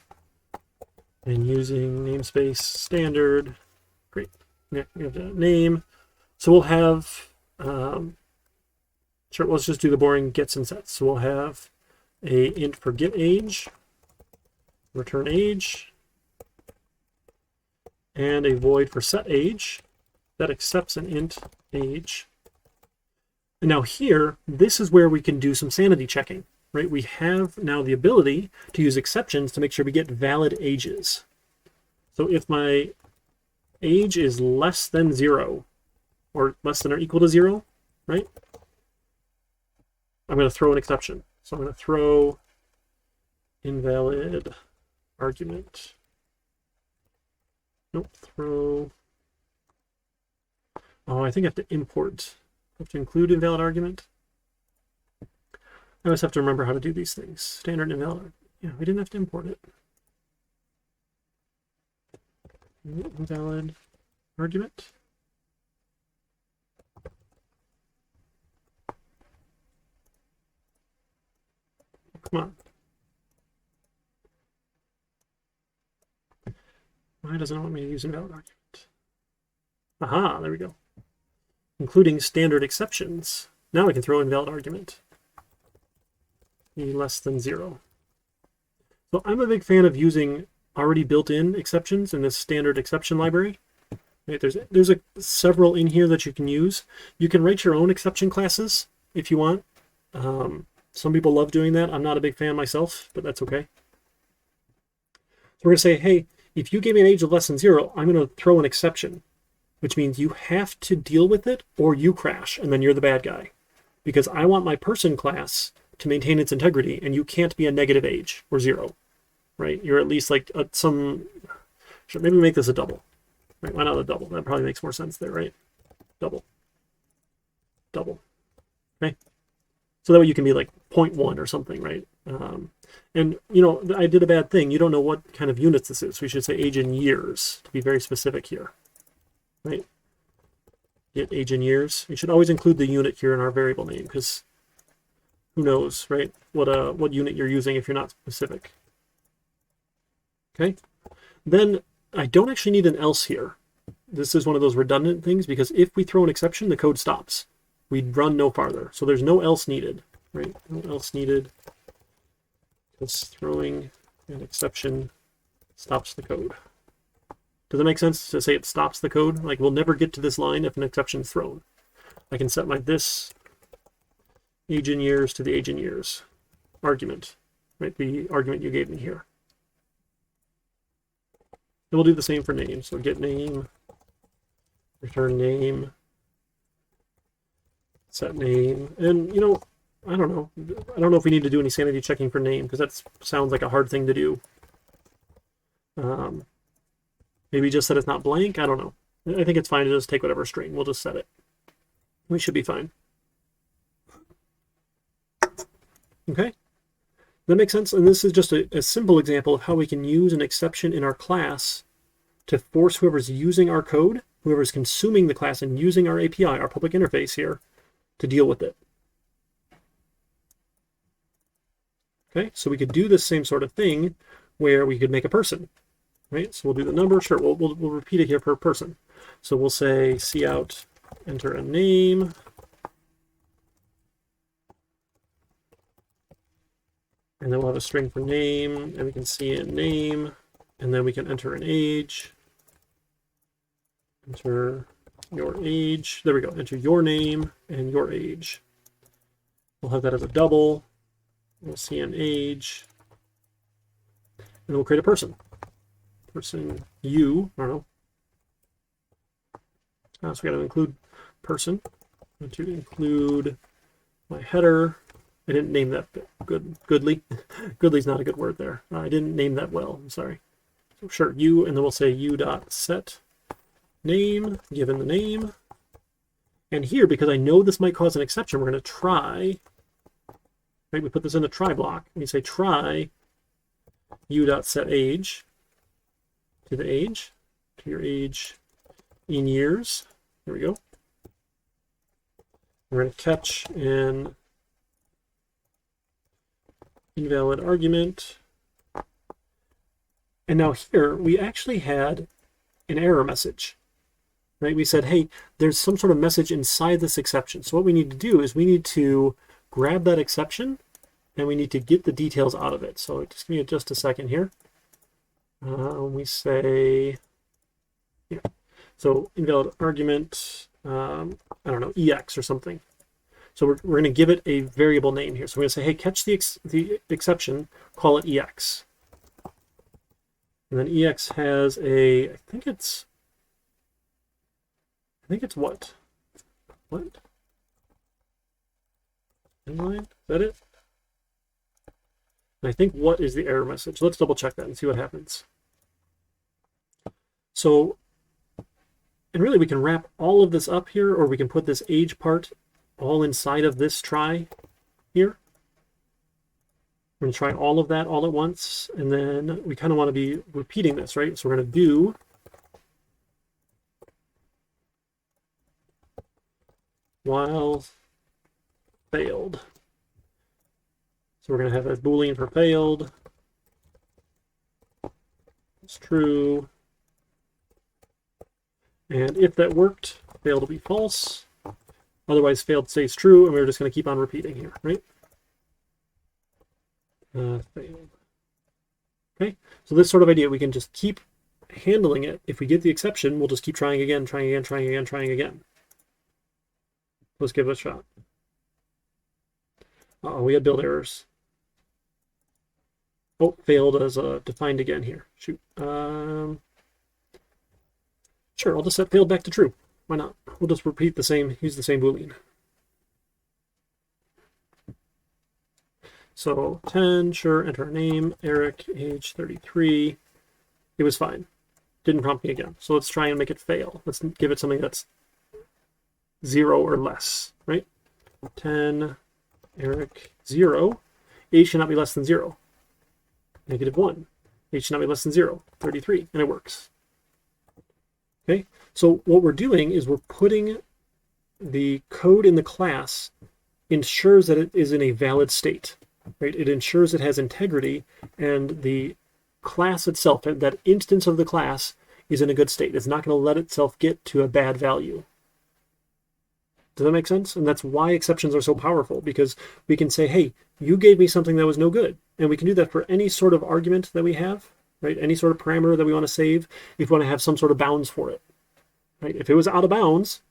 and using namespace standard. Great. Yeah, we have the name. So we'll have sure, let's just do the boring gets and sets. So we'll have a int for get age, return age, and a void for set age that accepts an int age. And now here, this is where we can do some sanity checking, right? We have now the ability to use exceptions to make sure we get valid ages. So if my age is less than 0, or less than or equal to 0, right? I'm going to throw an exception. So I'm going to throw invalid argument. Nope, throw. Oh, I think I have to import. I have to include invalid argument. I always have to remember how to do these things. Standard invalid. Yeah, we didn't have to import it. Invalid argument. Come on. Why doesn't it want me to use invalid argument? Aha, there we go. Including standard exceptions. Now I can throw invalid argument. E less than 0. So I'm a big fan of using already built-in exceptions in this standard exception library. Right, there's several in here that you can use. You can write your own exception classes if you want. Some people love doing that. I'm not a big fan myself, but that's okay. So we're going to say, hey, if you give me an age of less than 0, I'm going to throw an exception, which means you have to deal with it or you crash, and then you're the bad guy. Because I want my person class to maintain its integrity, and you can't be a negative age or 0, right? You're at least like maybe we make this a double. Right? Why not a double? That probably makes more sense there, right? Double. Okay? So that way you can be like 0.1 or something, right? And, I did a bad thing. You don't know what kind of units this is. We should say age in years to be very specific here. right? Get age in years. We should always include the unit here in our variable name, because who knows, right? What unit you're using if you're not specific. Okay. Then I don't actually need an else here. This is one of those redundant things, because if we throw an exception, the code stops. We'd run no farther. So there's no else needed, right? No else needed. Because throwing an exception stops the code. Does that make sense to say it stops the code? Like, we'll never get to this line if an exception is thrown. I can set my this age in years to the age in years argument, right? The argument you gave me here. And we'll do the same for name. So get name, return name, set name, and you know, I don't know if we need to do any sanity checking for name, because that sounds like a hard thing to do. Maybe just set it's not blank. I don't know. I think it's fine to just take whatever string. We'll just set it. We should be fine. Okay. That makes sense. And this is just a simple example of how we can use an exception in our class to force whoever's using our code, whoever's consuming the class and using our API, our public interface here, to deal with it. Okay, so we could do the same sort of thing where we could make a person, right? So we'll do the number. Sure, we'll repeat it here per person. So we'll say cout, enter a name. And then we'll have a string for name, and we can see in name, and then we can enter an age. Enter your age. There we go. Enter your name and your age. We'll have that as a double. We'll see an age. And we'll create a person. Person you, I don't know. So we got to include person. I'm going to include my header. I didn't name that goodly. Goodly's not a good word there. I didn't name that well. I'm sorry. So sure, you, and then we'll say u.set name, given the name. And here, because I know this might cause an exception, we're going to try. Right, we put this in a try block. We say try u.set age to the age, to your age in years. There we go. We're going to catch an invalid argument. And now here we actually had an error message, right? We said, hey, there's some sort of message inside this exception. So what we need to do is we need to grab that exception and we need to get the details out of it. So just give me just a second here. We say, yeah. So invalid argument, I don't know, EX or something. So we're going to give it a variable name here. So we're going to say, hey, catch the exception, call it EX. And then EX has a, I think it's what? What? Inline? Is that it? And I think what is the error message? Let's double check that and see what happens. So, and really we can wrap all of this up here, or we can put this age part all inside of this try here. We're going to try all of that all at once, and then we kind of want to be repeating this, right? So we're going to do while failed. So we're going to have a Boolean for failed. It's true. And if that worked, failed will be false. Otherwise, failed stays true, and we're just going to keep on repeating here, right? Failed. Okay, so this sort of idea, we can just keep handling it. If we get the exception, we'll just keep trying again, trying again, trying again, trying again. Let's give it a shot. Uh-oh, we had build errors. Oh, failed as defined again here. Shoot. Sure, I'll just set failed back to true. Why not? We'll just repeat the same, use the same Boolean. So 10, sure, enter a name, Eric, age 33. It was fine. Didn't prompt me again. So let's try and make it fail. Let's give it something that's 0 or less, right? 10, Eric, 0. Age should not be less than 0. -1. Age should not be less than 0. 33. And it works. Okay, So what we're doing is we're putting the code in the class ensures that it is in a valid state, right? It ensures it has integrity, and the class itself, that instance of the class, is in a good state. It's not going to let itself get to a bad value. Does that make sense? And that's why exceptions are so powerful, because we can say, hey, you gave me something that was no good. And we can do that for any sort of argument that we have, right? Any sort of parameter that we want to save, if we want to have some sort of bounds for it, right? If it was out of bounds,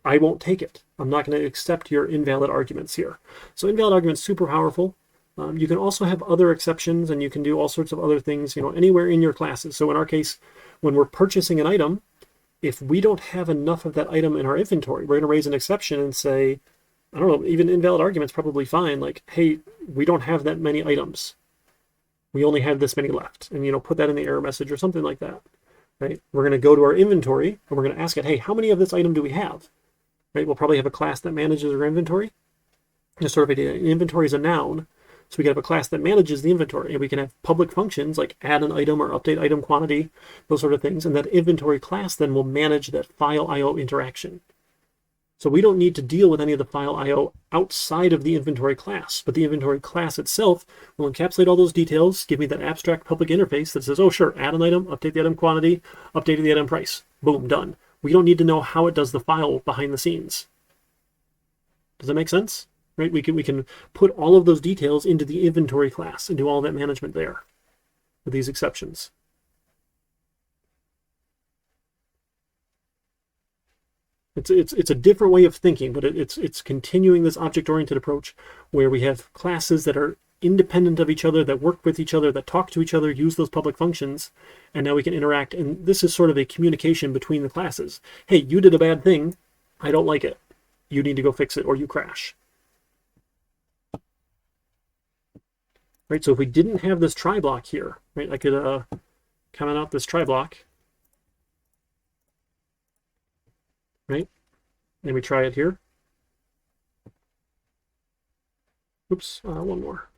I won't take it. I'm not going to accept your invalid arguments here. So invalid arguments, super powerful. You can also have other exceptions, and you can do all sorts of other things, anywhere in your classes. So in our case, when we're purchasing an item, if we don't have enough of that item in our inventory, we're going to raise an exception and say, I don't know, even invalid arguments probably fine. Like, hey, we don't have that many items. We only have this many left. And, put that in the error message or something like that, right? We're going to go to our inventory and we're going to ask it, hey, how many of this item do we have? Right? We'll probably have a class that manages our inventory. Just sort of idea. Inventory is a noun. So we can have a class that manages the inventory, and we can have public functions like add an item or update item quantity, those sort of things. And that inventory class then will manage that file IO interaction. So we don't need to deal with any of the file IO outside of the inventory class, but the inventory class itself will encapsulate all those details, give me that abstract public interface that says, oh, sure, add an item, update the item quantity, update the item price. Boom, done. We don't need to know how it does the file behind the scenes. Does that make sense? Right? We can put all of those details into the inventory class and do all that management there with these exceptions. It's a different way of thinking, but it's continuing this object-oriented approach where we have classes that are independent of each other, that work with each other, that talk to each other, use those public functions, and now we can interact. And this is sort of a communication between the classes. Hey, you did a bad thing. I don't like it. You need to go fix it, or you crash. Right, so if we didn't have this try block here, right, I could comment out this try block, right, and we try it here. Oops, one more.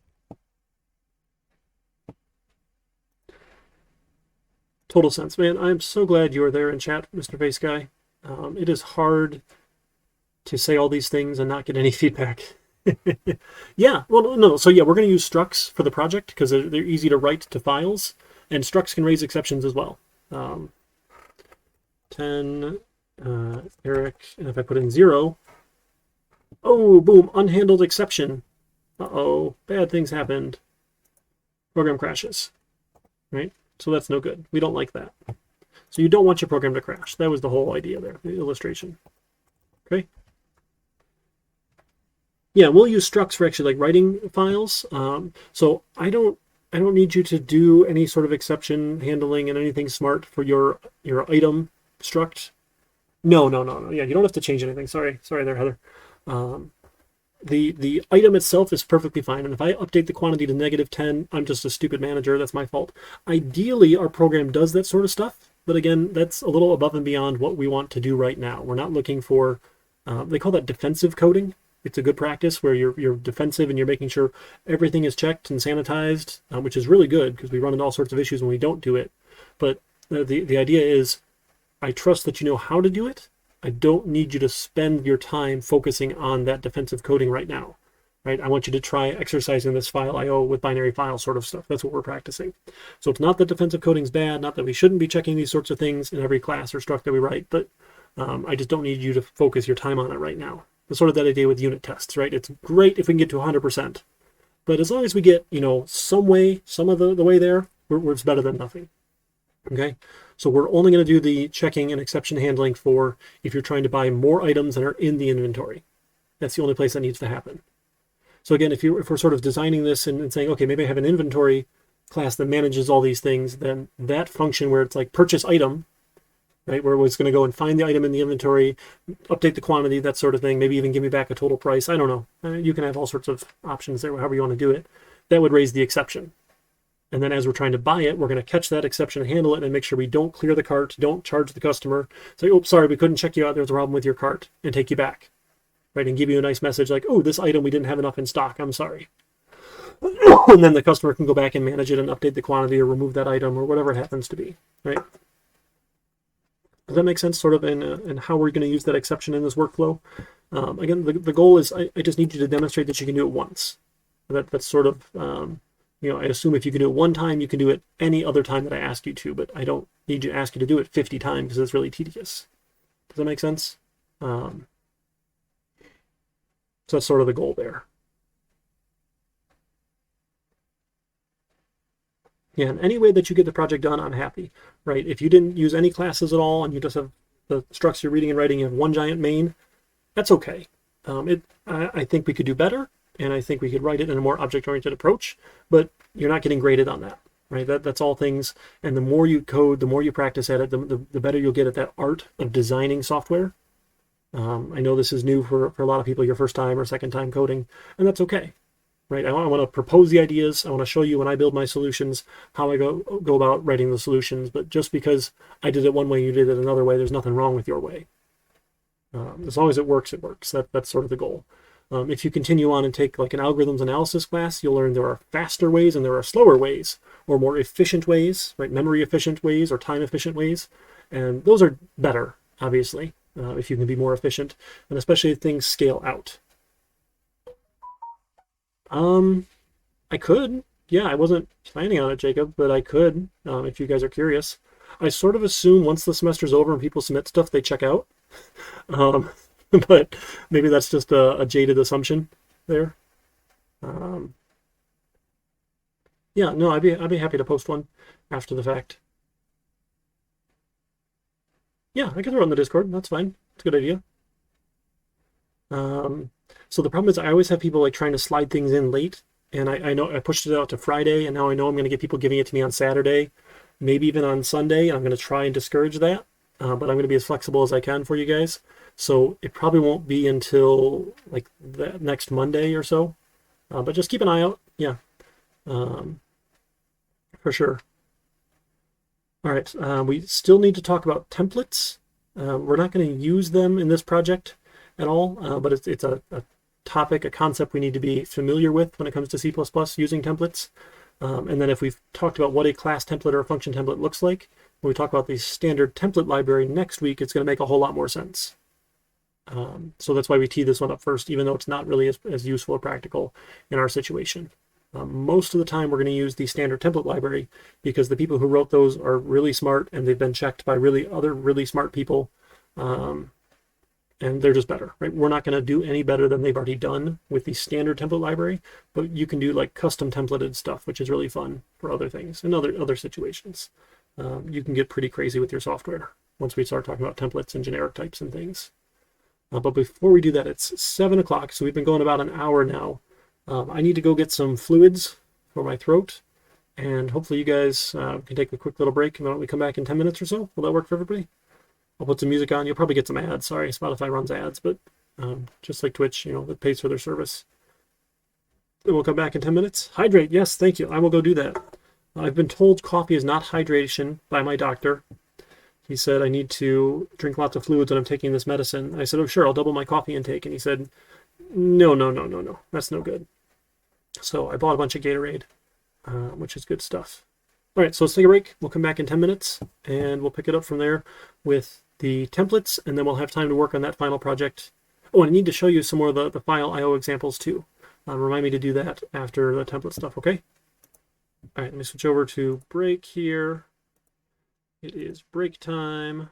Total sense, man. I'm so glad you are there in chat, Mr. Face Guy. It is hard to say all these things and not get any feedback. Yeah, well, no. So yeah, we're going to use structs for the project because they're easy to write to files, and structs can raise exceptions as well. 10, Eric, and if I put in 0, oh, boom, unhandled exception. Uh-oh, bad things happened. Program crashes, right? So that's no good. We don't like that. So you don't want your program to crash. That was the whole idea there, the illustration. Okay. Yeah, we'll use structs for actually like writing files. So I don't need you to do any sort of exception handling and anything smart for your item struct. No. Yeah, you don't have to change anything. Sorry there, Heather. The item itself is perfectly fine. And if I update the quantity to -10, I'm just a stupid manager. That's my fault. Ideally, our program does that sort of stuff. But again, that's a little above and beyond what we want to do right now. We're not looking for, they call that defensive coding. It's a good practice where you're defensive and you're making sure everything is checked and sanitized, which is really good because we run into all sorts of issues when we don't do it. But the idea is, I trust that you know how to do it. I don't need you to spend your time focusing on that defensive coding right now, right? I want you to try exercising this file IO with binary file sort of stuff. That's what we're practicing. So it's not that defensive coding is bad, not that we shouldn't be checking these sorts of things in every class or struct that we write, but I just don't need you to focus your time on it right now. It's sort of that idea with unit tests, right? It's great if we can get to 100%, but as long as we get, some of the way there, it's better than nothing. Okay, so we're only going to do the checking and exception handling for if you're trying to buy more items than are in the inventory. That's the only place that needs to happen. So again, if we're sort of designing this and saying, okay, maybe I have an inventory class that manages all these things, then that function where it's like purchase item, right, where it's going to go and find the item in the inventory, update the quantity, that sort of thing, maybe even give me back a total price. I don't know. You can have all sorts of options there, however you want to do it. That would raise the exception. And then as we're trying to buy it, we're going to catch that exception and handle it and make sure we don't clear the cart, don't charge the customer, say, oh, sorry, we couldn't check you out, there's a problem with your cart, and take you back, right, and give you a nice message like, oh, this item we didn't have enough in stock, I'm sorry. And then the customer can go back and manage it and update the quantity or remove that item or whatever it happens to be, right? Does that make sense, sort of, in how we're going to use that exception in this workflow? Again, the goal is I just need you to demonstrate that you can do it once. That's sort of, I assume if you can do it one time, you can do it any other time that I ask you to, but I don't need to ask you to do it 50 times because it's really tedious. Does that make sense? So that's sort of the goal there. Yeah, and any way that you get the project done, I'm happy, right? If you didn't use any classes at all and you just have the structure, reading and writing, you have one giant main, that's okay. I think we could do better, and I think we could write it in a more object-oriented approach, but you're not getting graded on that, right? That's all things, and the more you code, the more you practice at it, the better you'll get at that art of designing software. I know this is new for a lot of people, your first time or second time coding, and that's okay. Right, I want to propose the ideas. I want to show you when I build my solutions how I go about writing the solutions. But just because I did it one way, you did it another way, there's nothing wrong with your way. As long as it works, it works. That's sort of the goal. If you continue on and take like an algorithms analysis class, you'll learn there are faster ways and there are slower ways, or more efficient ways, right? Memory efficient ways or time efficient ways, and those are better, obviously, if you can be more efficient, and especially if things scale out. I could. Yeah, I wasn't planning on it, Jacob, but I could, if you guys are curious. I sort of assume once the semester's over and people submit stuff, they check out. But maybe that's just a jaded assumption there. Yeah, no, I'd be happy to post one after the fact. Yeah, I can throw it on the Discord. That's fine. It's a good idea. So the problem is I always have people like trying to slide things in late, and I know I pushed it out to Friday, and now I know I'm going to get people giving it to me on Saturday, maybe even on Sunday, and I'm going to try and discourage that, but I'm going to be as flexible as I can for you guys. So it probably won't be until like the next Monday or so, but just keep an eye out. Yeah, for sure. All right, we still need to talk about templates. We're not going to use them in this project at all, but it's a topic, a concept we need to be familiar with when it comes to C++ using templates. And then if we've talked about what a class template or a function template looks like, when we talk about the standard template library next week, it's going to make a whole lot more sense. So that's why we tee this one up first, even though it's not really as useful or practical in our situation. Most of the time we're going to use the standard template library because the people who wrote those are really smart and they've been checked by other really smart people. And they're just better, right? We're not going to do any better than they've already done with the standard template library, but you can do like custom templated stuff, which is really fun for other things and other situations. You can get pretty crazy with your software once we start talking about templates and generic types and things. But before we do that, it's 7 o'clock, so we've been going about an hour now. I need to go get some fluids for my throat, and hopefully you guys can take a quick little break, and why don't we come back in 10 minutes or so? Will that work for everybody? I'll put some music on. You'll probably get some ads. Sorry, Spotify runs ads, but just like Twitch, it pays for their service. And we'll come back in 10 minutes. Hydrate. Yes, thank you. I will go do that. I've been told coffee is not hydration by my doctor. He said I need to drink lots of fluids when I'm taking this medicine. I said, oh, sure, I'll double my coffee intake. And he said, no. That's no good. So I bought a bunch of Gatorade, which is good stuff. All right, so let's take a break. We'll come back in 10 minutes, and we'll pick it up from there with the templates, and then we'll have time to work on that final project. Oh, and I need to show you some more of the file IO examples too. Remind me to do that after the template stuff, okay? All right, let me switch over to break here. It is break time.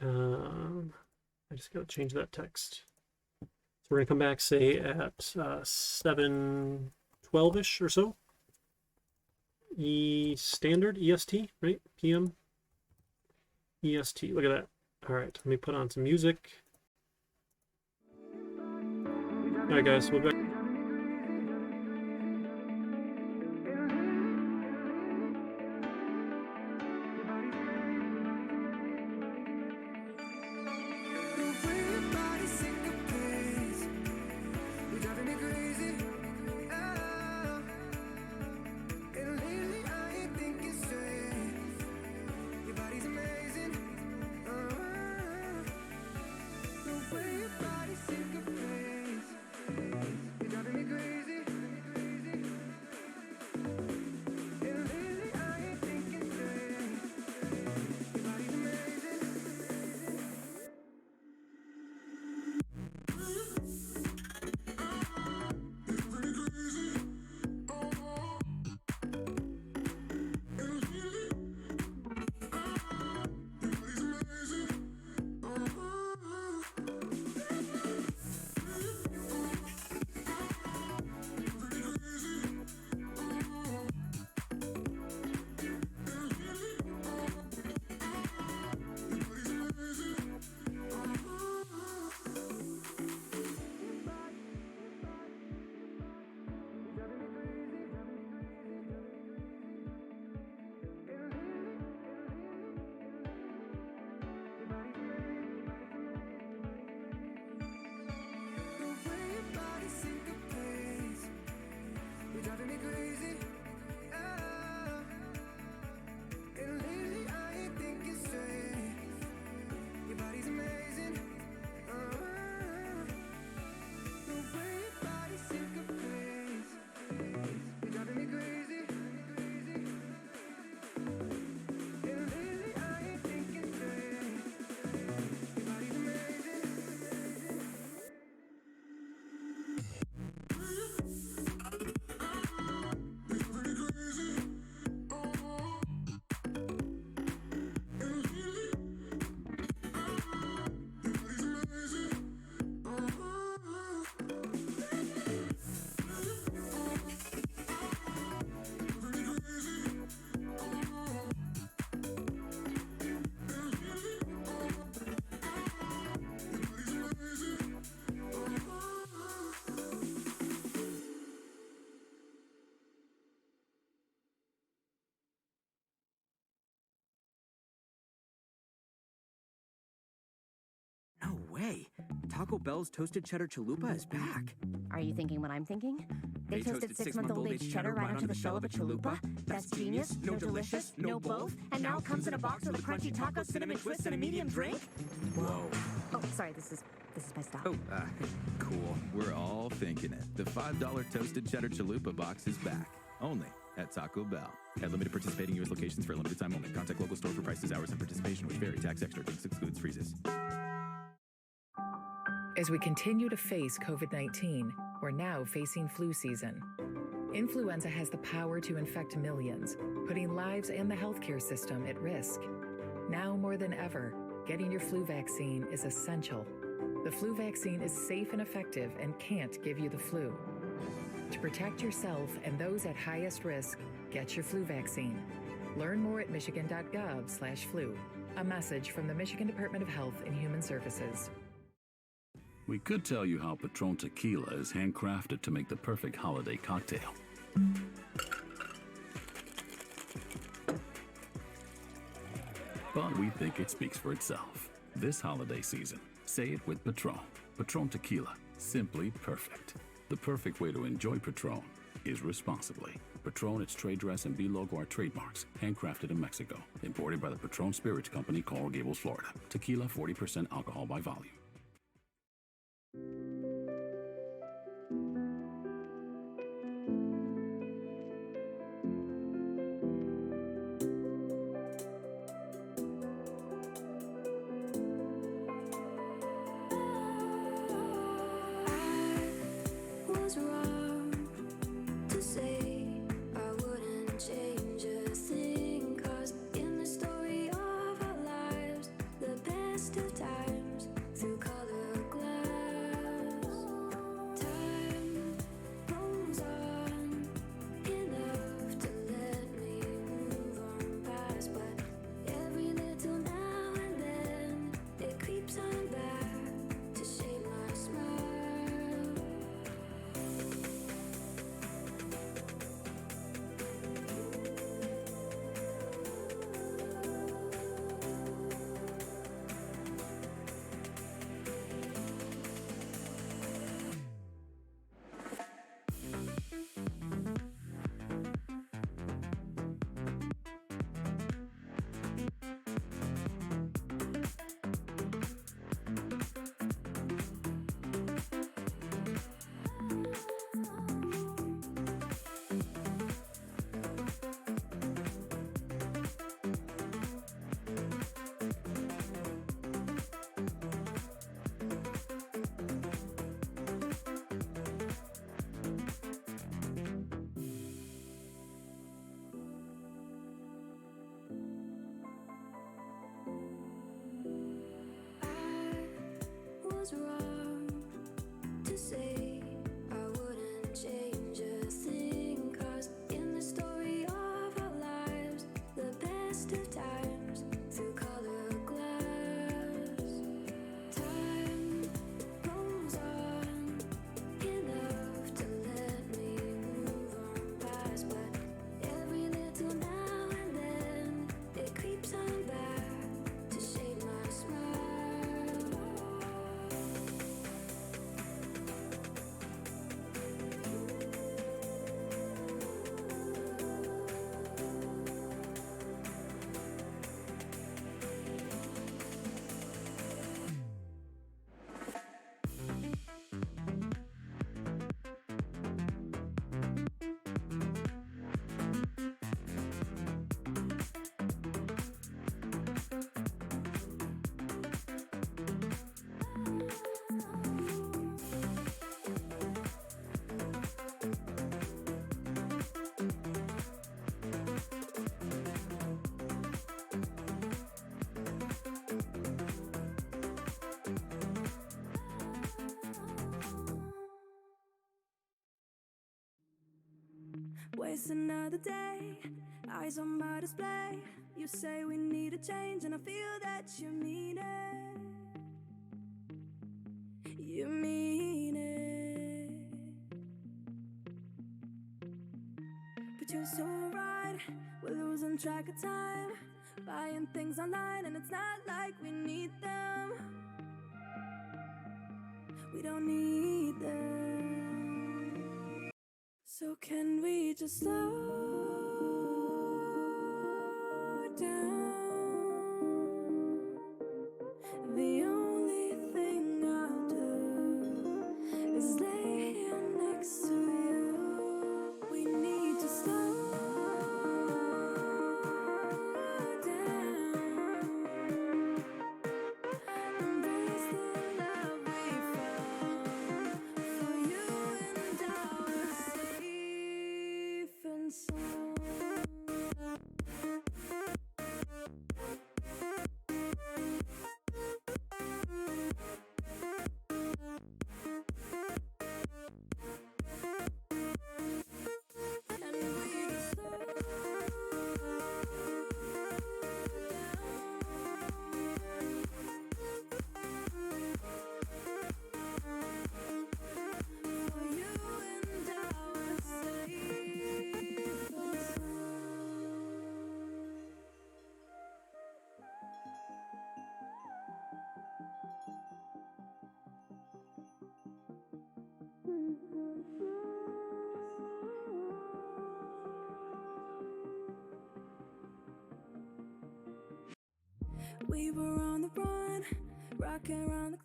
I just got to change that text. So we're going to come back, say, at 7:12-ish or so. Standard, EST, right? PM. EST, look at that. All right, let me put on some music. All right, guys, we'll be back. way. Taco Bell's toasted cheddar chalupa is back. Are you thinking what I'm thinking? They toasted 6-month-old aged cheddar right onto the shell of a chalupa? That's genius, no delicious, no both, and now it comes in a box with a crunchy taco, cinnamon twist, and a medium drink? Whoa. Oh, sorry, this is my stop. Oh, cool. We're all thinking it. The $5 toasted cheddar chalupa box is back. Only at Taco Bell. At limited participating U.S. locations for a limited time only. Contact local store for prices, hours, and participation, which vary. Tax extra. Drinks excludes freezes. As we continue to face COVID-19, we're now facing flu season. Influenza has the power to infect millions, putting lives and the healthcare system at risk. Now more than ever, getting your flu vaccine is essential. The flu vaccine is safe and effective and can't give you the flu. To protect yourself and those at highest risk, get your flu vaccine. Learn more at michigan.gov/flu. A message from the Michigan Department of Health and Human Services. We could tell you how Patron Tequila is handcrafted to make the perfect holiday cocktail. But we think it speaks for itself. This holiday season, say it with Patron. Patron Tequila, simply perfect. The perfect way to enjoy Patron is responsibly. Patron, its trade dress, and B logo are trademarks, handcrafted in Mexico. Imported by the Patron Spirits Company, Coral Gables, Florida. Tequila, 40% alcohol by volume. Was wrong to say I wouldn't change a thing, 'cause in the story of our lives, the best of times through colored glass, time rolls on enough to let me move on past, but every little now and then it creeps on back to shade my smile. I was wrong to say I wouldn't change a thing, 'cause in the story of our lives, the best of times through colored glass, time rolls on enough to let me move on past, but every little now and then it creeps on back to shade my smile. Waste another day, eyes on my display. You say we need a change, and I feel that you mean it. You mean it. But you're so right, we're losing track of time, buying things online, and it's not like we need them. don't need them. So can we just slow down? The only thing I'll do is lay here next to you. We need to slow down. Embrace the love we found. For you and I are safe and sound. We were on the run, rocking around the...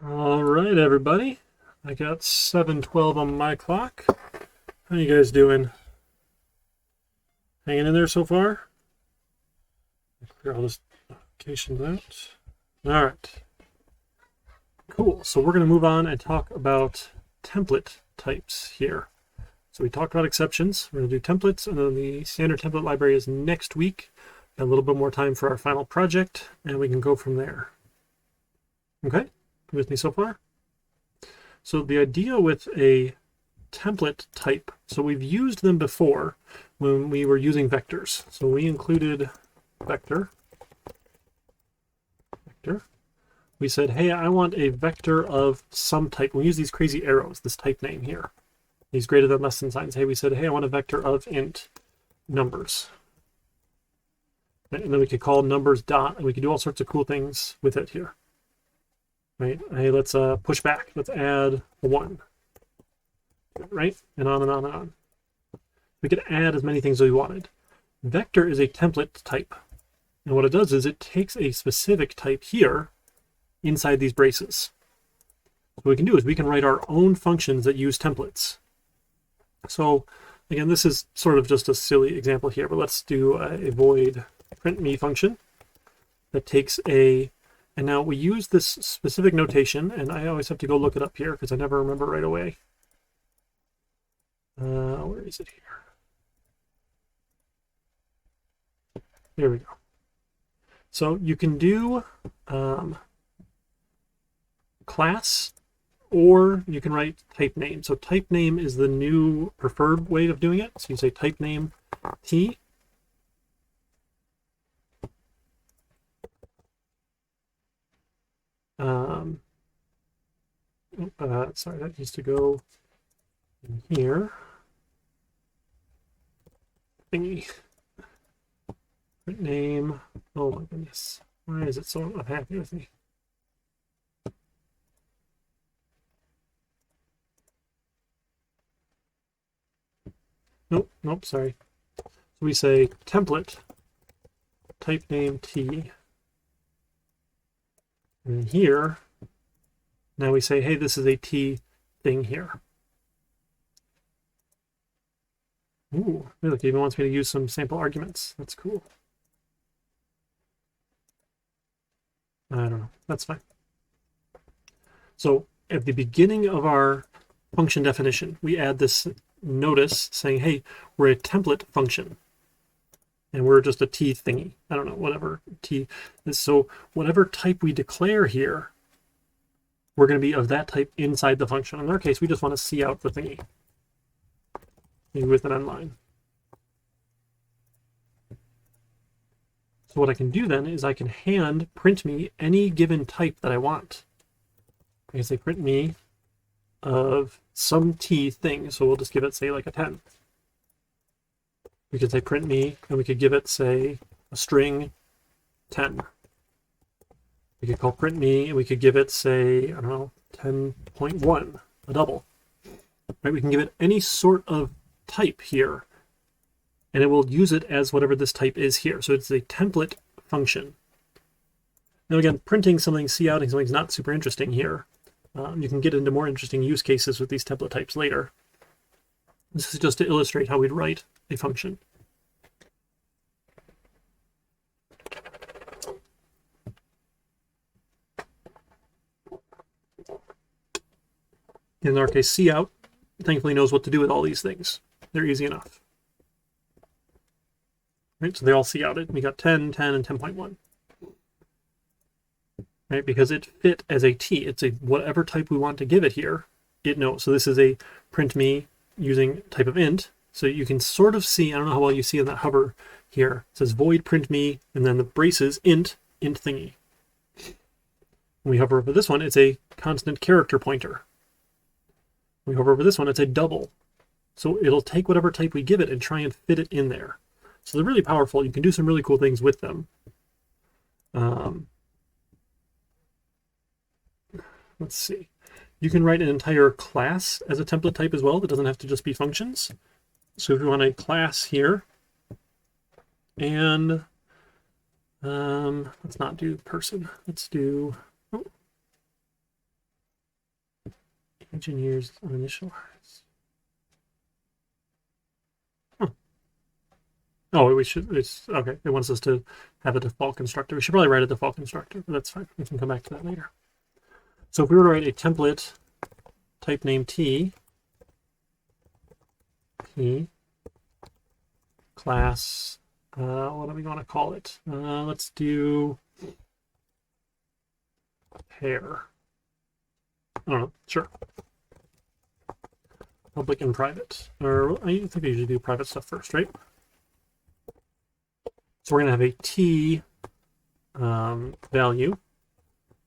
All right, everybody. I got 7:12 on my clock. How you guys doing? Hanging in there so far? Clear all this notifications out. All right. Cool. So we're going to move on and talk about template types here. So we talked about exceptions. We're going to do templates, and then the standard template library is next week. Got a little bit more time for our final project, and we can go from there. Okay? You with me so far? So the idea with a template type, so we've used them before when we were using vectors. So we included vector. We said, hey, I want a vector of some type. We use these crazy arrows, this type name here. These greater than less than signs. Hey, we said, hey, I want a vector of int numbers. And then we could call numbers dot, and we could do all sorts of cool things with it here. Right? Hey, let's push back. Let's add a 1. Right? And on and on and on. We could add as many things as we wanted. Vector is a template type. And what it does is it takes a specific type here inside these braces. What we can do is we can write our own functions that use templates. So again, this is sort of just a silly example here, but let's do a void print me function that takes a, and now we use this specific notation, and I always have to go look it up here because I never remember right away. Where is it here? There we go. So you can do class, or you can write type name. So type name is the new preferred way of doing it. So you say type name T. Sorry, that needs to go in here. Thingy. Name. Oh my goodness. Why is it so unhappy with me? Nope, sorry. So we say template, type name T. And here, now we say, hey, this is a T thing here. Ooh, look, it even wants me to use some sample arguments. That's cool. I don't know. That's fine. So at the beginning of our function definition, we add this notice saying, hey, we're a template function. And we're just a T thingy. I don't know, whatever T is. So whatever type we declare here, we're going to be of that type inside the function. In our case, we just want to see out the thingy. Maybe with an end line. So what I can do then is I can hand print me any given type that I want. I can say print me of some T thing. So we'll just give it, say, like a 10. We could say print me, and we could give it, say, a string 10. We could call print me, and we could give it, say, I don't know, 10.1, a double. Right? We can give it any sort of type here, and it will use it as whatever this type is here. So it's a template function. Now again, printing something, couting something is not super interesting here. You can get into more interesting use cases with these template types later. This is just to illustrate how we'd write a function. In our case, cout thankfully knows what to do with all these things. They're easy enough. Right, so they all couted. We got 10, 10, and 10.1. Right, because it fit as a t. It's a whatever type we want to give it here, it knows. So this is a print me using type of int. So you can sort of see, I don't know how well you see in that hover here. It says void print me, and then the braces int thingy. When we hover over this one, it's a constant character pointer. When we hover over this one, it's a double. So it'll take whatever type we give it and try and fit it in there. So they're really powerful. You can do some really cool things with them. Let's see. You can write an entire class as a template type as well. That doesn't have to just be functions. So if we want a class here, and let's not do person. Let's do engineers uninitialized. Oh, we should. It's okay. It wants us to have a default constructor. We should probably write a default constructor, but that's fine. We can come back to that later. So if we were to write a template type name t class, what do we want to call it? Let's do pair. I don't know. Sure. Public and private. Or I think I usually do private stuff first, right? So we're going to have a t value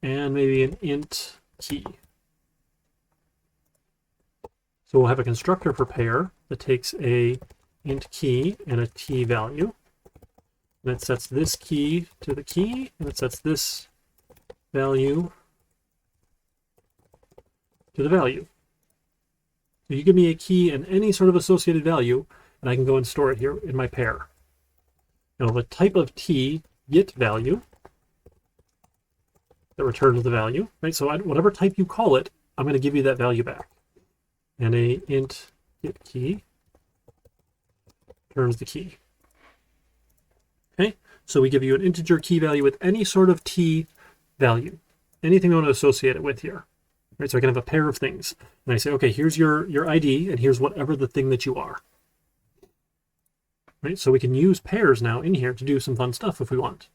and maybe an int key. So we'll have a constructor for pair that takes a int key and a t value. And it sets this key to the key, and it sets this value to the value. So you give me a key and any sort of associated value, and I can go and store it here in my pair. Now the type of t get value that returns the value, right? So whatever type you call it, I'm going to give you that value back. And a int get key returns the key. Okay, so we give you an integer key value with any sort of t value, anything we want to associate it with here. Right, so I can have a pair of things, and I say, okay, here's your ID, and here's whatever the thing that you are. Right, so we can use pairs now in here to do some fun stuff if we want.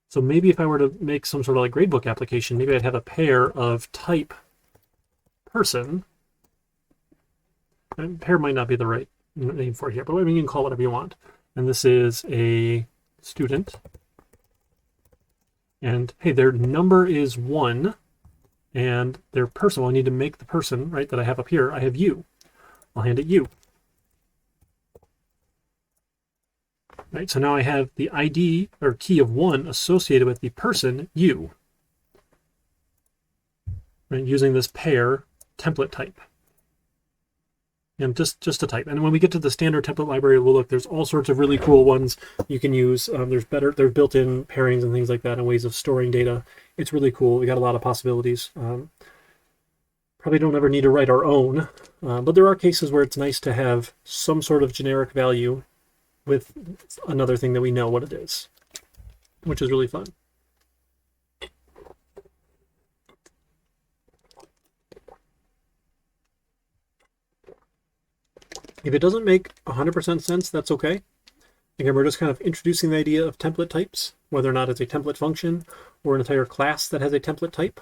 So maybe if I were to make some sort of like gradebook application, maybe I'd have a pair of type person. And pair might not be the right name for it here, but I mean, you can call it whatever you want. And this is a student. And hey, their number is 1, and their person, well, I need to make the person, right, that I have up here. I have you. I'll hand it you. Right, so now I have the ID or key of 1 associated with the person you, right, using this pair template type. And just a type. And when we get to the standard template library, we'll look, there's all sorts of really cool ones you can use. There's built-in pairings and things like that and ways of storing data. It's really cool. We got a lot of possibilities. Probably don't ever need to write our own, but there are cases where it's nice to have some sort of generic value with another thing that we know what it is, which is really fun. If it doesn't make 100% sense, that's okay. Again, we're just kind of introducing the idea of template types, whether or not it's a template function or an entire class that has a template type.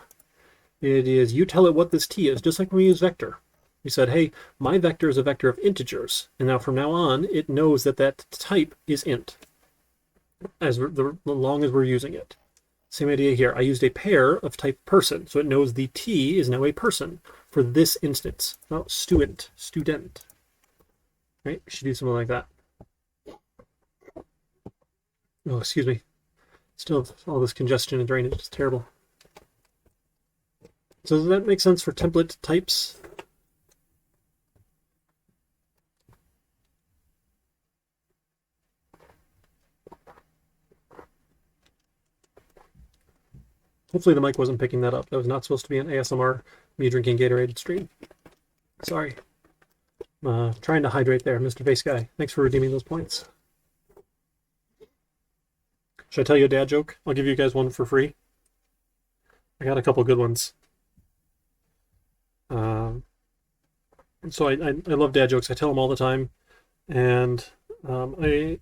It is, you tell it what this t is, just like when we use vector. We said, hey, my vector is a vector of integers. And now from now on, it knows that that type is int, as the long as we're using it. Same idea here. I used a pair of type person, so it knows the t is now a person for this instance. Oh, student. Right? We should do something like that. Oh, excuse me. Still, all this congestion and drainage is terrible. So does that make sense for template types? Hopefully the mic wasn't picking that up. That was not supposed to be an ASMR me drinking Gatorade stream. Sorry. Trying to hydrate there, Mr. Face Guy. Thanks for redeeming those points. Should I tell you a dad joke? I'll give you guys one for free. I got a couple good ones. So I love dad jokes. I tell them all the time. And I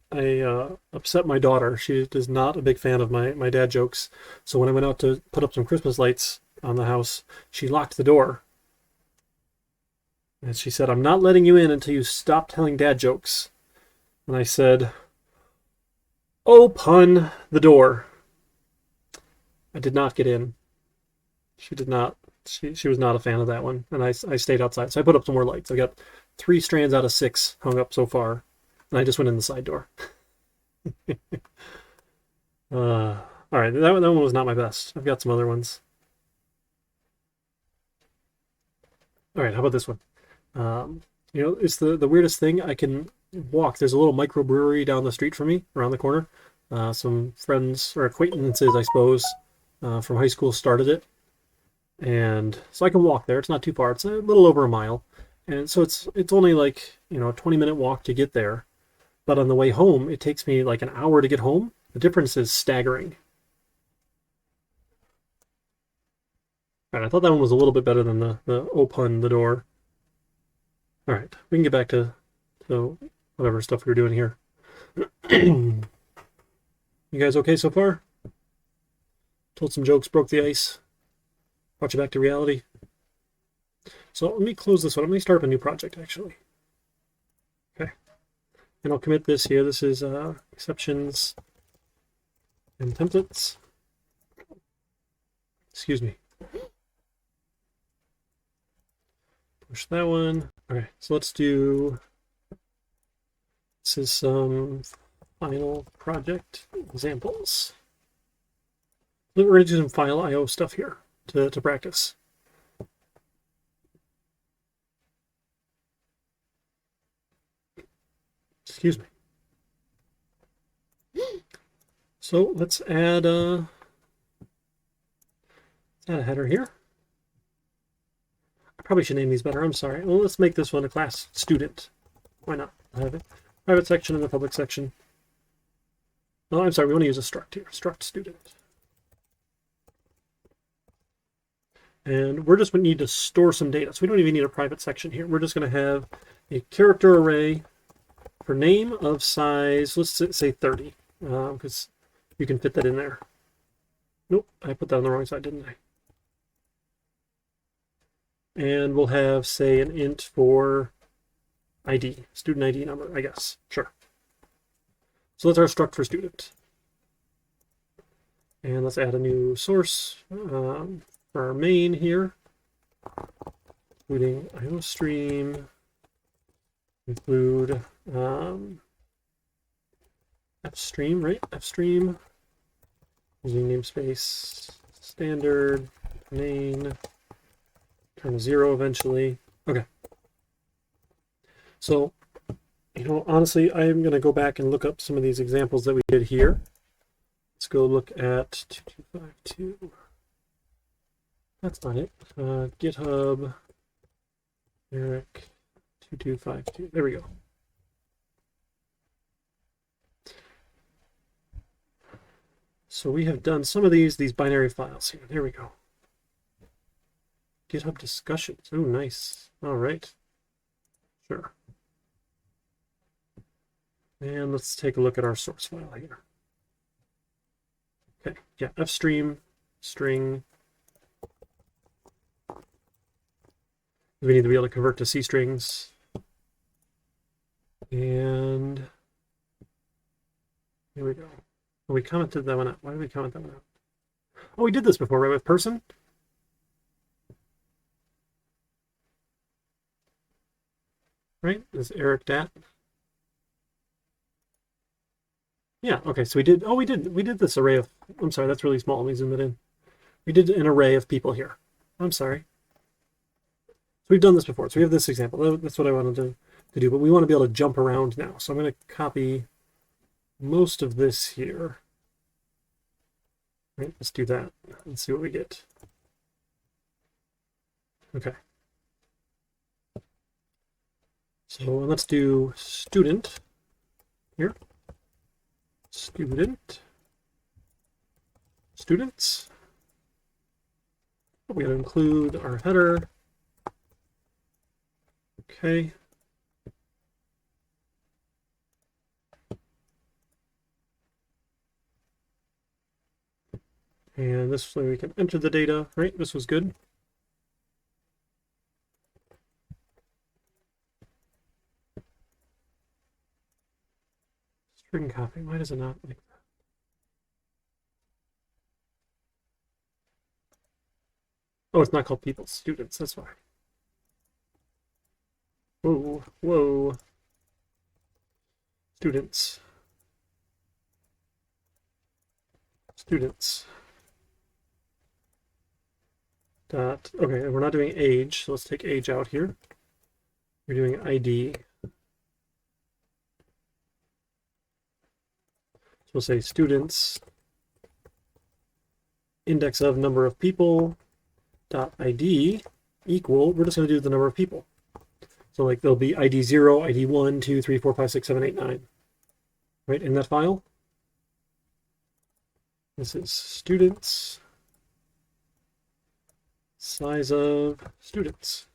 upset my daughter. She is not a big fan of my dad jokes. So when I went out to put up some Christmas lights on the house, she locked the door. And she said, "I'm not letting you in until you stop telling dad jokes." And I said, "Oh, pun the door." I did not get in. She did not. She was not a fan of that one. And I stayed outside. So I put up some more lights. I got 3 strands out of 6 hung up so far. And I just went in the side door. All right, that one was not my best. I've got some other ones. All right, how about this one? You know, it's the weirdest thing. I can walk. There's a little microbrewery down the street from me, around the corner. Some friends or acquaintances, I suppose, from high school started it. And so I can walk there. It's not too far. It's a little over a mile. And so it's only like, you know, a 20-minute walk to get there. But on the way home, it takes me like an hour to get home. The difference is staggering. All right, I thought that one was a little bit better than the open the door. All right, we can get back to whatever stuff we were doing here. You guys okay so far? Told some jokes, broke the ice. Brought you back to reality. So let me close this one. Let me start up a new project, actually. Okay. And I'll commit this here. This is exceptions and templates. Excuse me. Push that one. Okay, so let's do, this is some final project examples. We're going to do some file IO stuff here to practice. Excuse me. So let's add a header here. I probably should name these better. I'm sorry. Well, let's make this one a class student. Why not? I have a private section and a public section. Oh, I'm sorry. We want to use a struct here. Struct student. And we're just going to need to store some data. So we don't even need a private section here. We're just going to have a character array for name of size, let's say 30, because you can fit that in there. Nope, I put that on the wrong side, didn't I? And we'll have, say, an int for ID, student ID number, I guess. Sure. So that's our struct for student. And let's add a new source for our main here, including IOStream, include fstream, right? Fstream, using namespace standard, main, turn to 0 eventually. Okay. So, you know, honestly, I am going to go back and look up some of these examples that we did here. Let's go look at 2252. That's not it. GitHub, Eric, 2252. There we go. So we have done some of these binary files here. There we go. GitHub discussions. Oh, nice. All right. Sure. And let's take a look at our source file here. Okay. Yeah. Fstream string. We need to be able to convert to C strings. And here we go. Oh, we commented that one out. Why did we comment that one out? Oh, we did this before, right? With person? Right? This is Eric Dat. Yeah, okay, so we did this array of, I'm sorry, that's really small. Let me zoom it in. We did an array of people here. I'm sorry. So we've done this before. So we have this example. That's what I wanted to do, but we want to be able to jump around now. So I'm going to copy most of this here. Right, let's do that. Let's see what we get. Okay. So let's do student here. Student. Students. We got to include our header. Okay. And this way we can enter the data, right? This was good. String copy, why does it not like that? Oh, it's not called people, students, that's why. Whoa, whoa. Students. Students. Dot, okay, and we're not doing age, so let's take age out here. We're doing ID. So we'll say students, index of number of people, dot ID equal, we're just going to do the number of people. So like there'll be ID 0, ID 1, 2, 3, 4, 5, 6, 7, 8, 9. Right, in that file. This is students, size of students.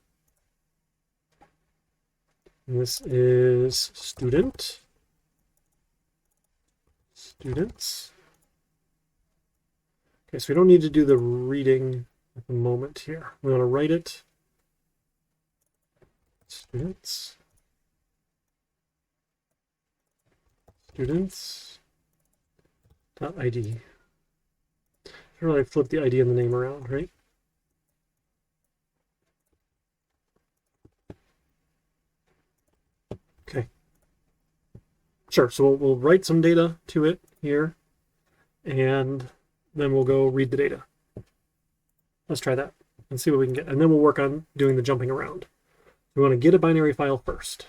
And this is student, students. Okay, so we don't need to do the reading at the moment here. We want to write it. Students. Students. Dot ID. I really flip the ID and the name around, right? Okay. Sure, so we'll write some data to it here, and then we'll go read the data. Let's try that and see what we can get. And then we'll work on doing the jumping around. We want to get a binary file first.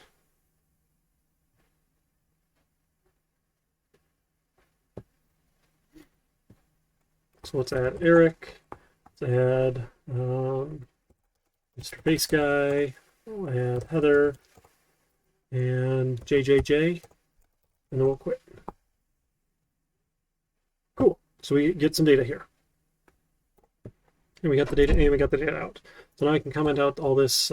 So let's add Eric. Let's add Mr. Base Guy. We'll add Heather and JJJ, and then we'll quit. Cool. So we get some data here. And we got the data in, we got the data out. So now I can comment out all this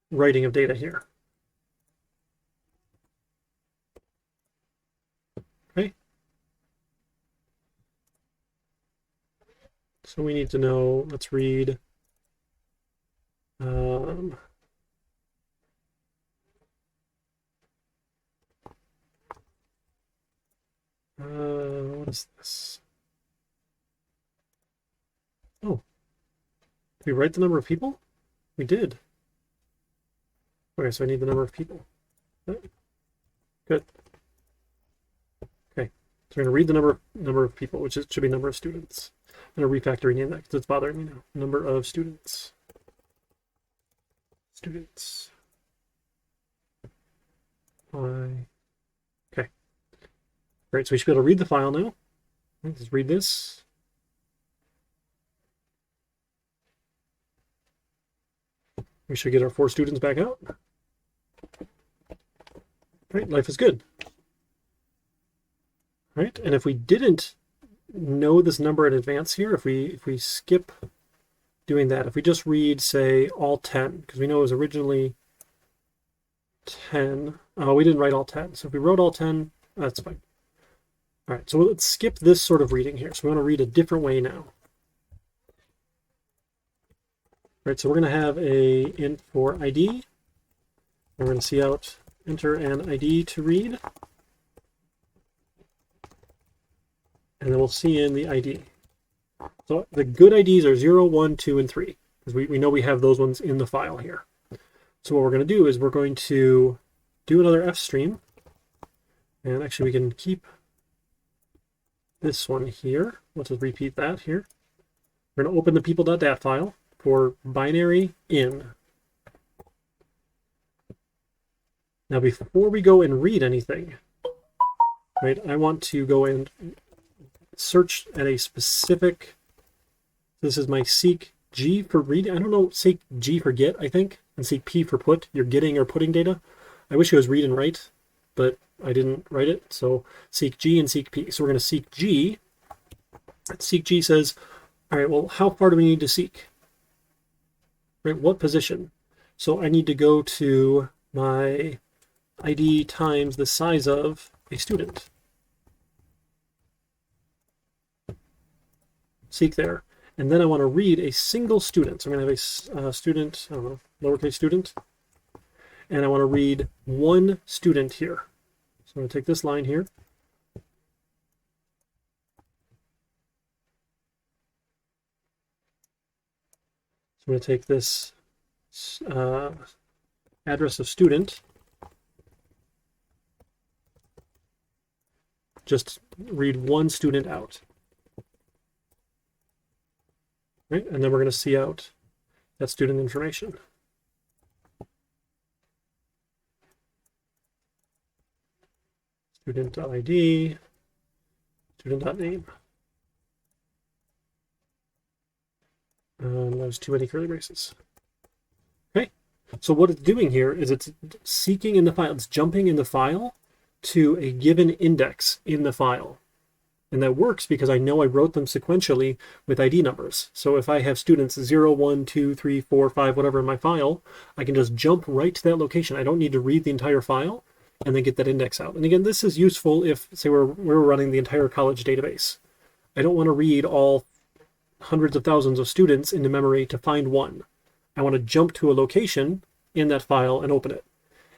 writing of data here. Okay. So we need to know, let's read what is this? Oh, did we write the number of people? We did. Okay, so I need the number of people. Good. Okay, so we're going to read the number of people, which should be number of students. I'm going to refactor in that because it's bothering me now. Number of students. Students. Okay. Great, so we should be able to read the file now. Let's read this. We should get our 4 students back out. Right, life is good. Right, and if we didn't know this number in advance here, if we skip doing that, if we just read, say, all 10, because we know it was originally 10. Oh, we didn't write all 10. So if we wrote all 10, that's fine. All right, so let's skip this sort of reading here. So we want to read a different way now. All right, so we're going to have a int for ID. We're going to see out enter an ID to read. And then we'll see in the ID. So the good IDs are 0, 1, 2, and 3, because we know we have those ones in the file here. So what we're going to do is we're going to do another f stream, And actually, we can keep this one here. Let's just repeat that here. We're going to open the people.dat file for binary in. Now, before we go and read anything, right, I want to go and search at a specific, this is my seek G for read. I don't know, seek G for get, I think, and seek P for put. You're getting or putting data. I wish it was read and write, but I didn't write it. So seek G and seek P. So we're going to seek G. Seek G says, all right, well, how far do we need to seek? Right, what position? So I need to go to my ID times the size of a student. Seek there. And then I want to read a single student. So I'm going to have a student, I don't know, lowercase student. And I want to read one student here. So I'm going to take this line here. So I'm going to take this address of student. Just read one student out. Right? And then we're going to see out that student information. Student ID, student.name. There's too many curly braces. Okay, so what it's doing here is it's seeking in the file, it's jumping in the file to a given index in the file. And that works because I know I wrote them sequentially with ID numbers. So if I have students 0, 1, 2, 3, 4, 5, whatever in my file, I can just jump right to that location. I don't need to read the entire file and then get that index out. And again, this is useful if, say, we're running the entire college database. I don't want to read all hundreds of thousands of students into memory to find one. I want to jump to a location in that file and open it.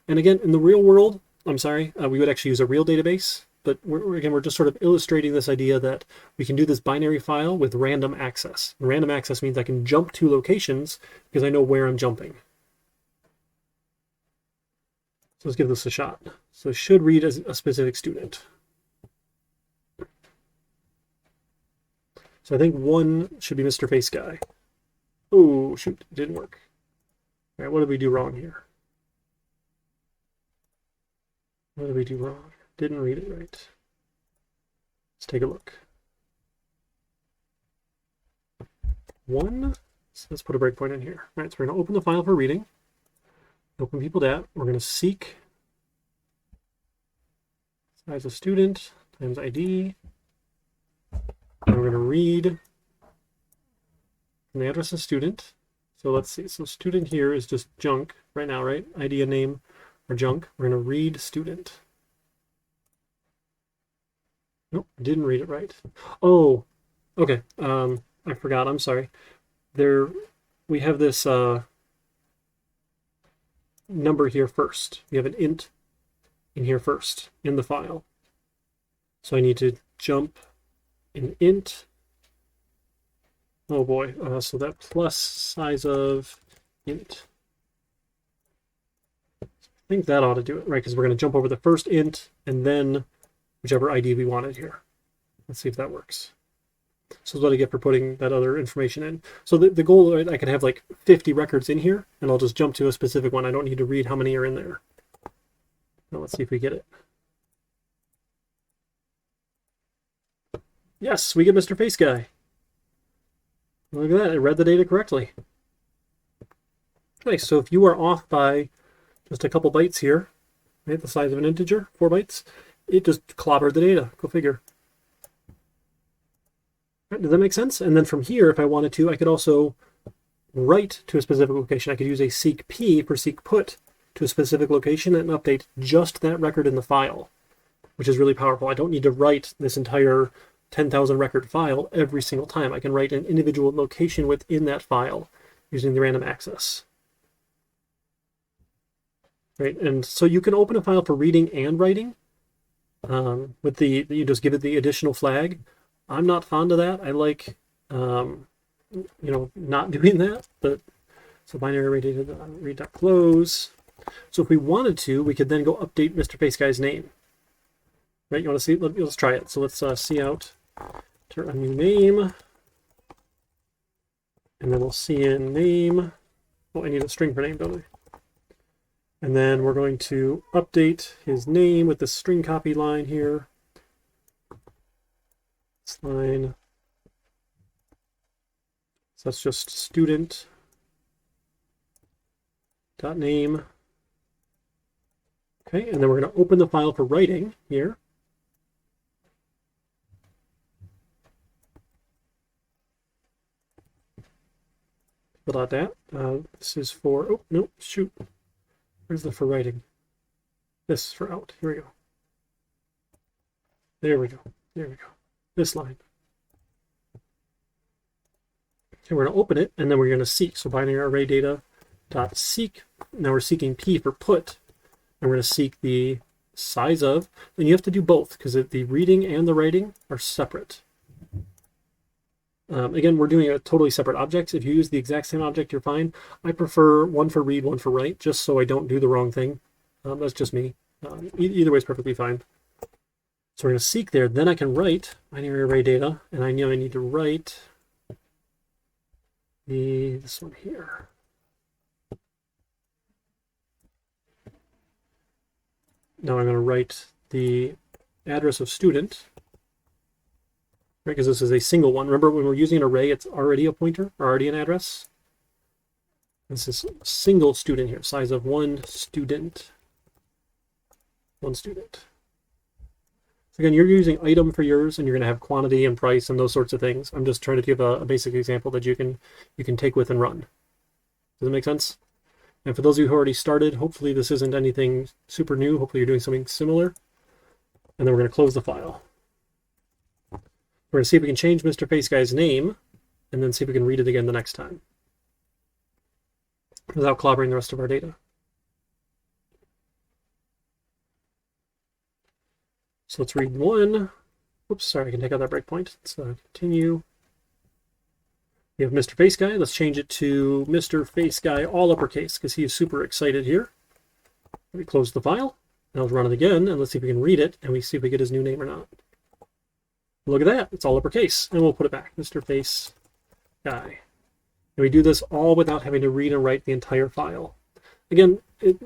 And again, in the real world, we would actually use a real database. But we're just sort of illustrating this idea that we can do this binary file with random access. And random access means I can jump to locations because I know where I'm jumping. So let's give this a shot. So it should read as a specific student. So I think one should be Mr. Face Guy. Oh, shoot, it didn't work. All right, what did we do wrong here? What did we do wrong? Didn't read it right. Let's take a look. One, so let's put a breakpoint in here. All right, so we're going to open the file for reading. Open people.dat. We're going to seek size of student times ID. And we're going to read from the address of student. So let's see. So student here is just junk right now, right? ID and name are junk. We're going to read student. Nope, didn't read it right. Oh, okay. I forgot. I'm sorry. We have this number here first. We have an int in here first in the file. So I need to jump an int. Oh boy. So that plus size of int. I think that ought to do it, right? Because we're going to jump over the first int and then whichever ID we wanted here. Let's see if that works. So that's what I get for putting that other information in. So the goal, right, I can have like 50 records in here, and I'll just jump to a specific one. I don't need to read how many are in there. Now let's see if we get it. Yes, we get Mr. Face Guy. Look at that, it read the data correctly. Nice, so if you are off by just a couple bytes here, right, the size of an integer, 4 bytes, it just clobbered the data. Go figure. Right, does that make sense? And then from here, if I wanted to, I could also write to a specific location. I could use a seek P for seek put to a specific location and update just that record in the file, which is really powerful. I don't need to write this entire 10,000 record file every single time. I can write an individual location within that file using the random access. Right, and so you can open a file for reading and writing. You just give it the additional flag. I'm not fond of that. I like, not doing that. But so binary read.close. So if we wanted to, we could then go update Mr. Face Guy's name. Right, you want to see, let's try it. So let's see out to a new name. And then we'll see in name. Oh, I need a string for name, don't I? And then we're going to update his name with the string copy line here. This line. So that's just student dot name. Okay, and then we're going to open the file for writing here. Fill out that. This is for, oh, no, shoot. Where's the for writing? This is for out. Here we go. There we go. There we go. This line. Okay, we're going to open it, and then we're going to seek. So binary array data dot seek. Now we're seeking P for put. And we're going to seek the size of. And you have to do both, because the reading and the writing are separate. Again, we're doing a totally separate object. If you use the exact same object, you're fine. I prefer one for read, one for write, just so I don't do the wrong thing. That's just me. Either way is perfectly fine. So we're going to seek there. Then I can write binary array data, and I know I need to write this one here. Now I'm going to write the address of student. Right, because this is a single one. Remember, when we're using an array, it's already a pointer, or already an address. This is a single student here, size of one student. One student. So again, you're using item for yours, and you're going to have quantity and price and those sorts of things. I'm just trying to give a basic example that you can take with and run. Does that make sense? And for those of you who already started, hopefully this isn't anything super new. Hopefully you're doing something similar. And then we're going to close the file. We're going to see if we can change Mr. Face Guy's name, and then see if we can read it again the next time without clobbering the rest of our data. So let's read one. Oops, sorry, I can take out that breakpoint. Let's continue. We have Mr. Face Guy. Let's change it to Mr. Face Guy all uppercase, because he is super excited here. We close the file. Now let's run it again, and let's see if we can read it, and we see if we get his new name or not. Look at that, it's all uppercase, and we'll put it back, Mr. Face Guy. And we do this all without having to read and write the entire file. Again, it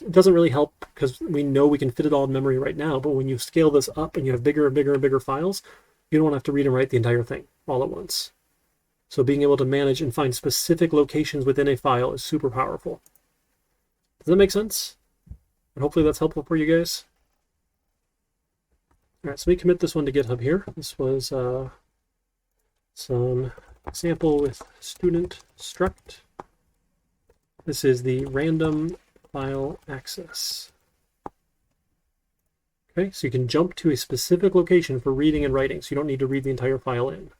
doesn't really help because we know we can fit it all in memory right now, but when you scale this up and you have bigger and bigger and bigger files, you don't want to have to read and write the entire thing all at once. So being able to manage and find specific locations within a file is super powerful. Does that make sense? And hopefully that's helpful for you guys. All right, so we commit this one to GitHub here. This was some example with student struct. This is the random file access. Okay, so you can jump to a specific location for reading and writing, so you don't need to read the entire file in.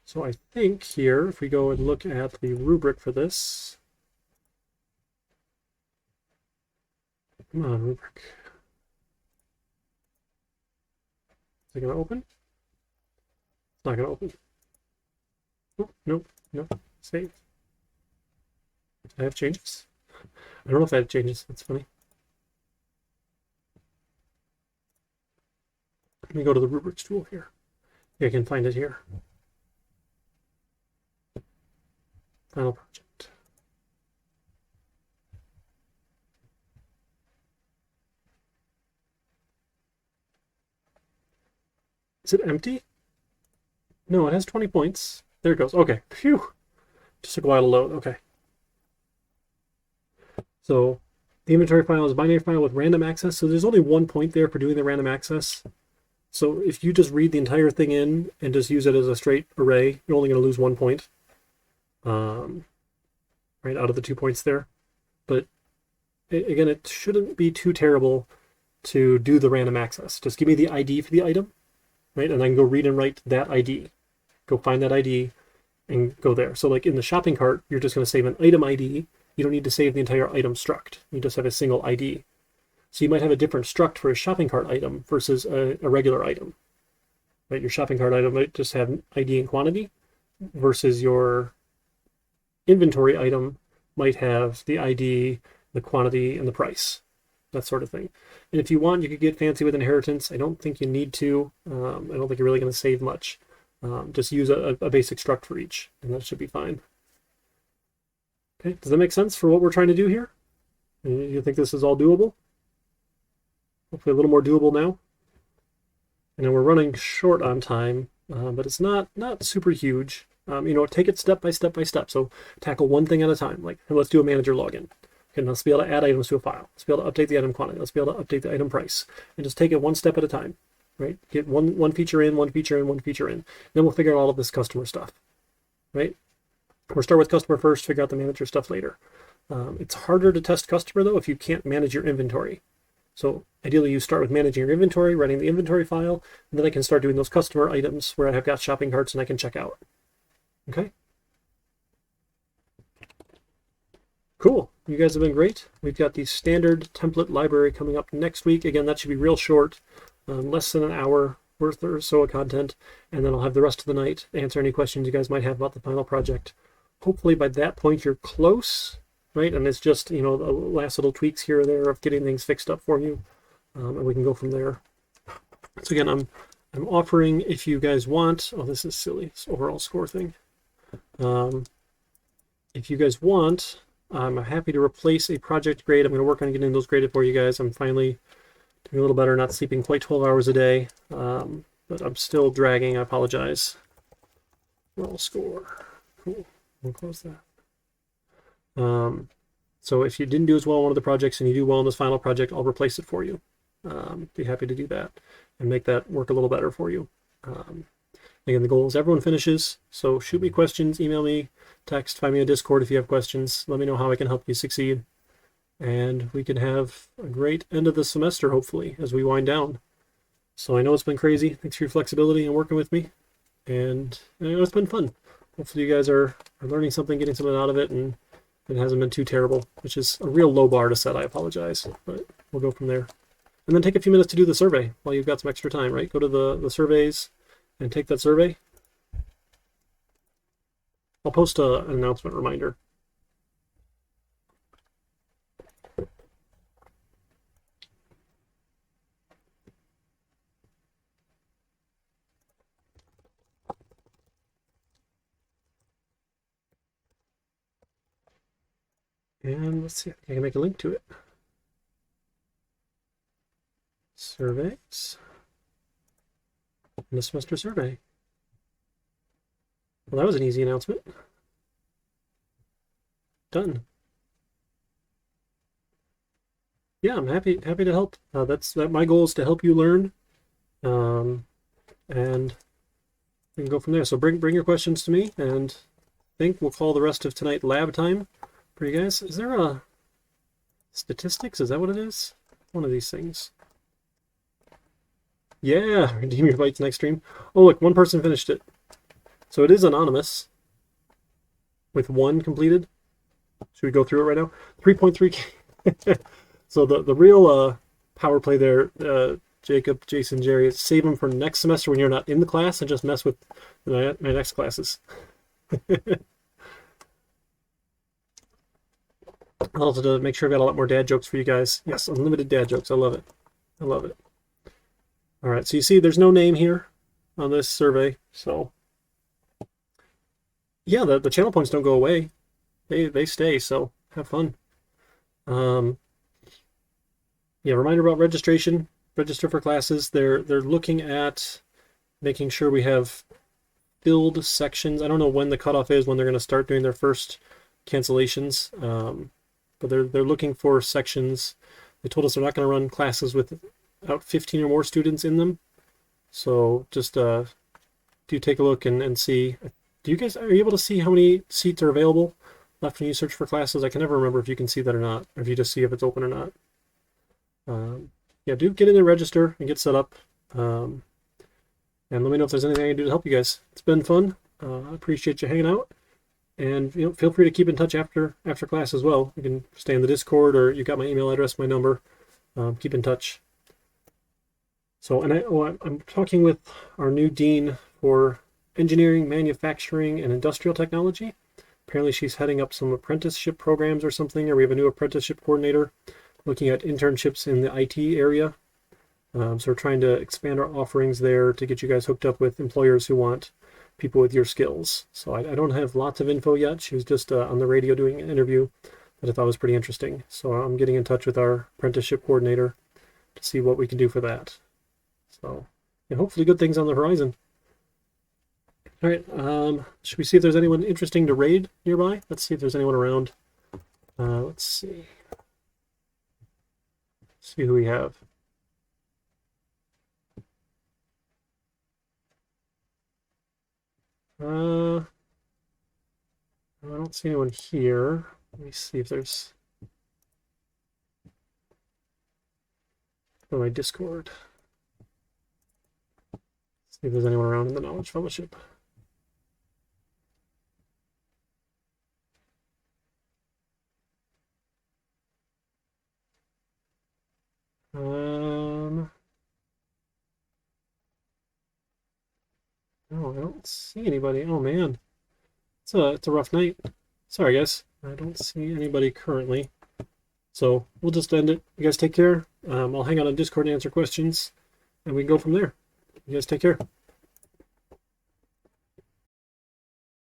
So I think here, if we go and look at the rubric for this, come on, rubric. Is it going to open? It's not going to open. Oh, nope, nope. Save. Did I have changes? I don't know if I had changes. That's funny. Let me go to the rubrics tool here. Yeah, I can find it here. Final project. Is it empty? No, it has 20 points. There it goes. Okay. Phew. Just took a while to load. Okay. So the inventory file is a binary file with random access. So there's only 1 point there for doing the random access. So if you just read the entire thing in and just use it as a straight array, you're only going to lose 1 point. Right out of the 2 points there. But again, it shouldn't be too terrible to do the random access. Just give me the ID for the item, right? And I can go read and write that ID. Go find that ID and go there. So like in the shopping cart, you're just going to save an item ID. You don't need to save the entire item struct. You just have a single ID. So you might have a different struct for a shopping cart item versus a regular item. Right? Your shopping cart item might just have ID and quantity versus your inventory item might have the ID, the quantity, and the price. that sort of thing. And if you want, you could get fancy with inheritance. I don't think you need to. I don't think you're really going to save much. Just use a basic struct for each, and that should be fine. Okay, does that make sense for what we're trying to do here? You think this is all doable? Hopefully a little more doable now. And then we're running short on time, but it's not super huge. Take it step by step by step. So tackle one thing at a time. Like, let's do a manager login. Okay, let's be able to add items to a file. Let's be able to update the item quantity. Let's be able to update the item price. And just take it one step at a time, right? Get one feature in, one feature in, one feature in. Then we'll figure out all of this customer stuff, right? We'll start with customer first, figure out the manager stuff later. It's harder to test customer, though, if you can't manage your inventory. So ideally, you start with managing your inventory, writing the inventory file, and then I can start doing those customer items where I have got shopping carts and I can check out. Okay? Cool. You guys have been great. We've got the standard template library coming up next week. Again, that should be real short, less than an hour worth or so of content, and then I'll have the rest of the night to answer any questions you guys might have about the final project. Hopefully by that point you're close, right? And it's just, the last little tweaks here or there of getting things fixed up for you, and we can go from there. So again, I'm offering, if you guys want, oh, this is silly, this overall score thing. If you guys want, I'm happy to replace a project grade. I'm going to work on getting those graded for you guys. I'm finally doing a little better, not sleeping quite 12 hours a day, but I'm still dragging. I apologize. Overall score. Cool. We'll close that. So if you didn't do as well on one of the projects and you do well in this final project, I'll replace it for you. Be happy to do that and make that work a little better for you. Again, the goal is everyone finishes. So shoot me questions, email me, text, find me on Discord if you have questions. Let me know how I can help you succeed. And we can have a great end of the semester, hopefully, as we wind down. So I know it's been crazy. Thanks for your flexibility and working with me. And it's been fun. Hopefully you guys are learning something, getting something out of it, and it hasn't been too terrible, which is a real low bar to set. I apologize, but we'll go from there. And then take a few minutes to do the survey while you've got some extra time, right? Go to the surveys and take that survey. I'll post an announcement reminder. And let's see if I can make a link to it. Surveys. And the semester survey. Well, that was an easy announcement. Done. Yeah, I'm happy to help. My goal is to help you learn, and we can go from there. So bring your questions to me, and I think we'll call the rest of tonight lab time for you guys. Is there a statistics? Is that what it is? One of these things. Yeah, redeem your bites next stream. Oh, look, one person finished it. So it is anonymous with one completed. Should we go through it right now? 3.3K. So the real power play there, Jacob, Jason, Jerry, is save them for next semester when you're not in the class and just mess with my next classes. Also to make sure I've got a lot more dad jokes for you guys. Yes, unlimited dad jokes. I love it. I love it. All right, so you see there's no name here on this survey. So yeah, the channel points don't go away. They stay, so have fun. Yeah, reminder about registration. Register for classes. They're looking at making sure we have filled sections. I don't know when the cutoff is, when they're going to start doing their first cancellations, but they're looking for sections. They told us they're not going to run classes without 15 or more students in them. So just do take a look and see. Are you able to see how many seats are available left when you search for classes? I can never remember if you can see that or not, or if you just see if it's open or not. Yeah, do get in and register and get set up. And let me know if there's anything I can do to help you guys. It's been fun. I appreciate you hanging out. And feel free to keep in touch after class as well. You can stay in the Discord, or you got my email address, my number. Keep in touch. So, and I'm talking with our new dean for engineering, manufacturing, and industrial technology. Apparently she's heading up some apprenticeship programs or something, or we have a new apprenticeship coordinator. looking at internships in the IT area. So we're trying to expand our offerings there to get you guys hooked up with employers who want people with your skills. So I don't have lots of info yet. She was just on the radio doing an interview that I thought was pretty interesting. So I'm getting in touch with our apprenticeship coordinator to see what we can do for that. So yeah, hopefully good things on the horizon. All right, should we see if there's anyone interesting to raid nearby? Let's see if there's anyone around. Let's see. See who we have. I don't see anyone here. Let me see if there's on my Discord. See if there's anyone around in the Knowledge Fellowship. No, I don't see anybody. Oh man, it's a rough night. Sorry guys, I don't see anybody currently. So we'll just end it. You guys take care. I'll hang out on Discord and answer questions, and we can go from there. You guys take care.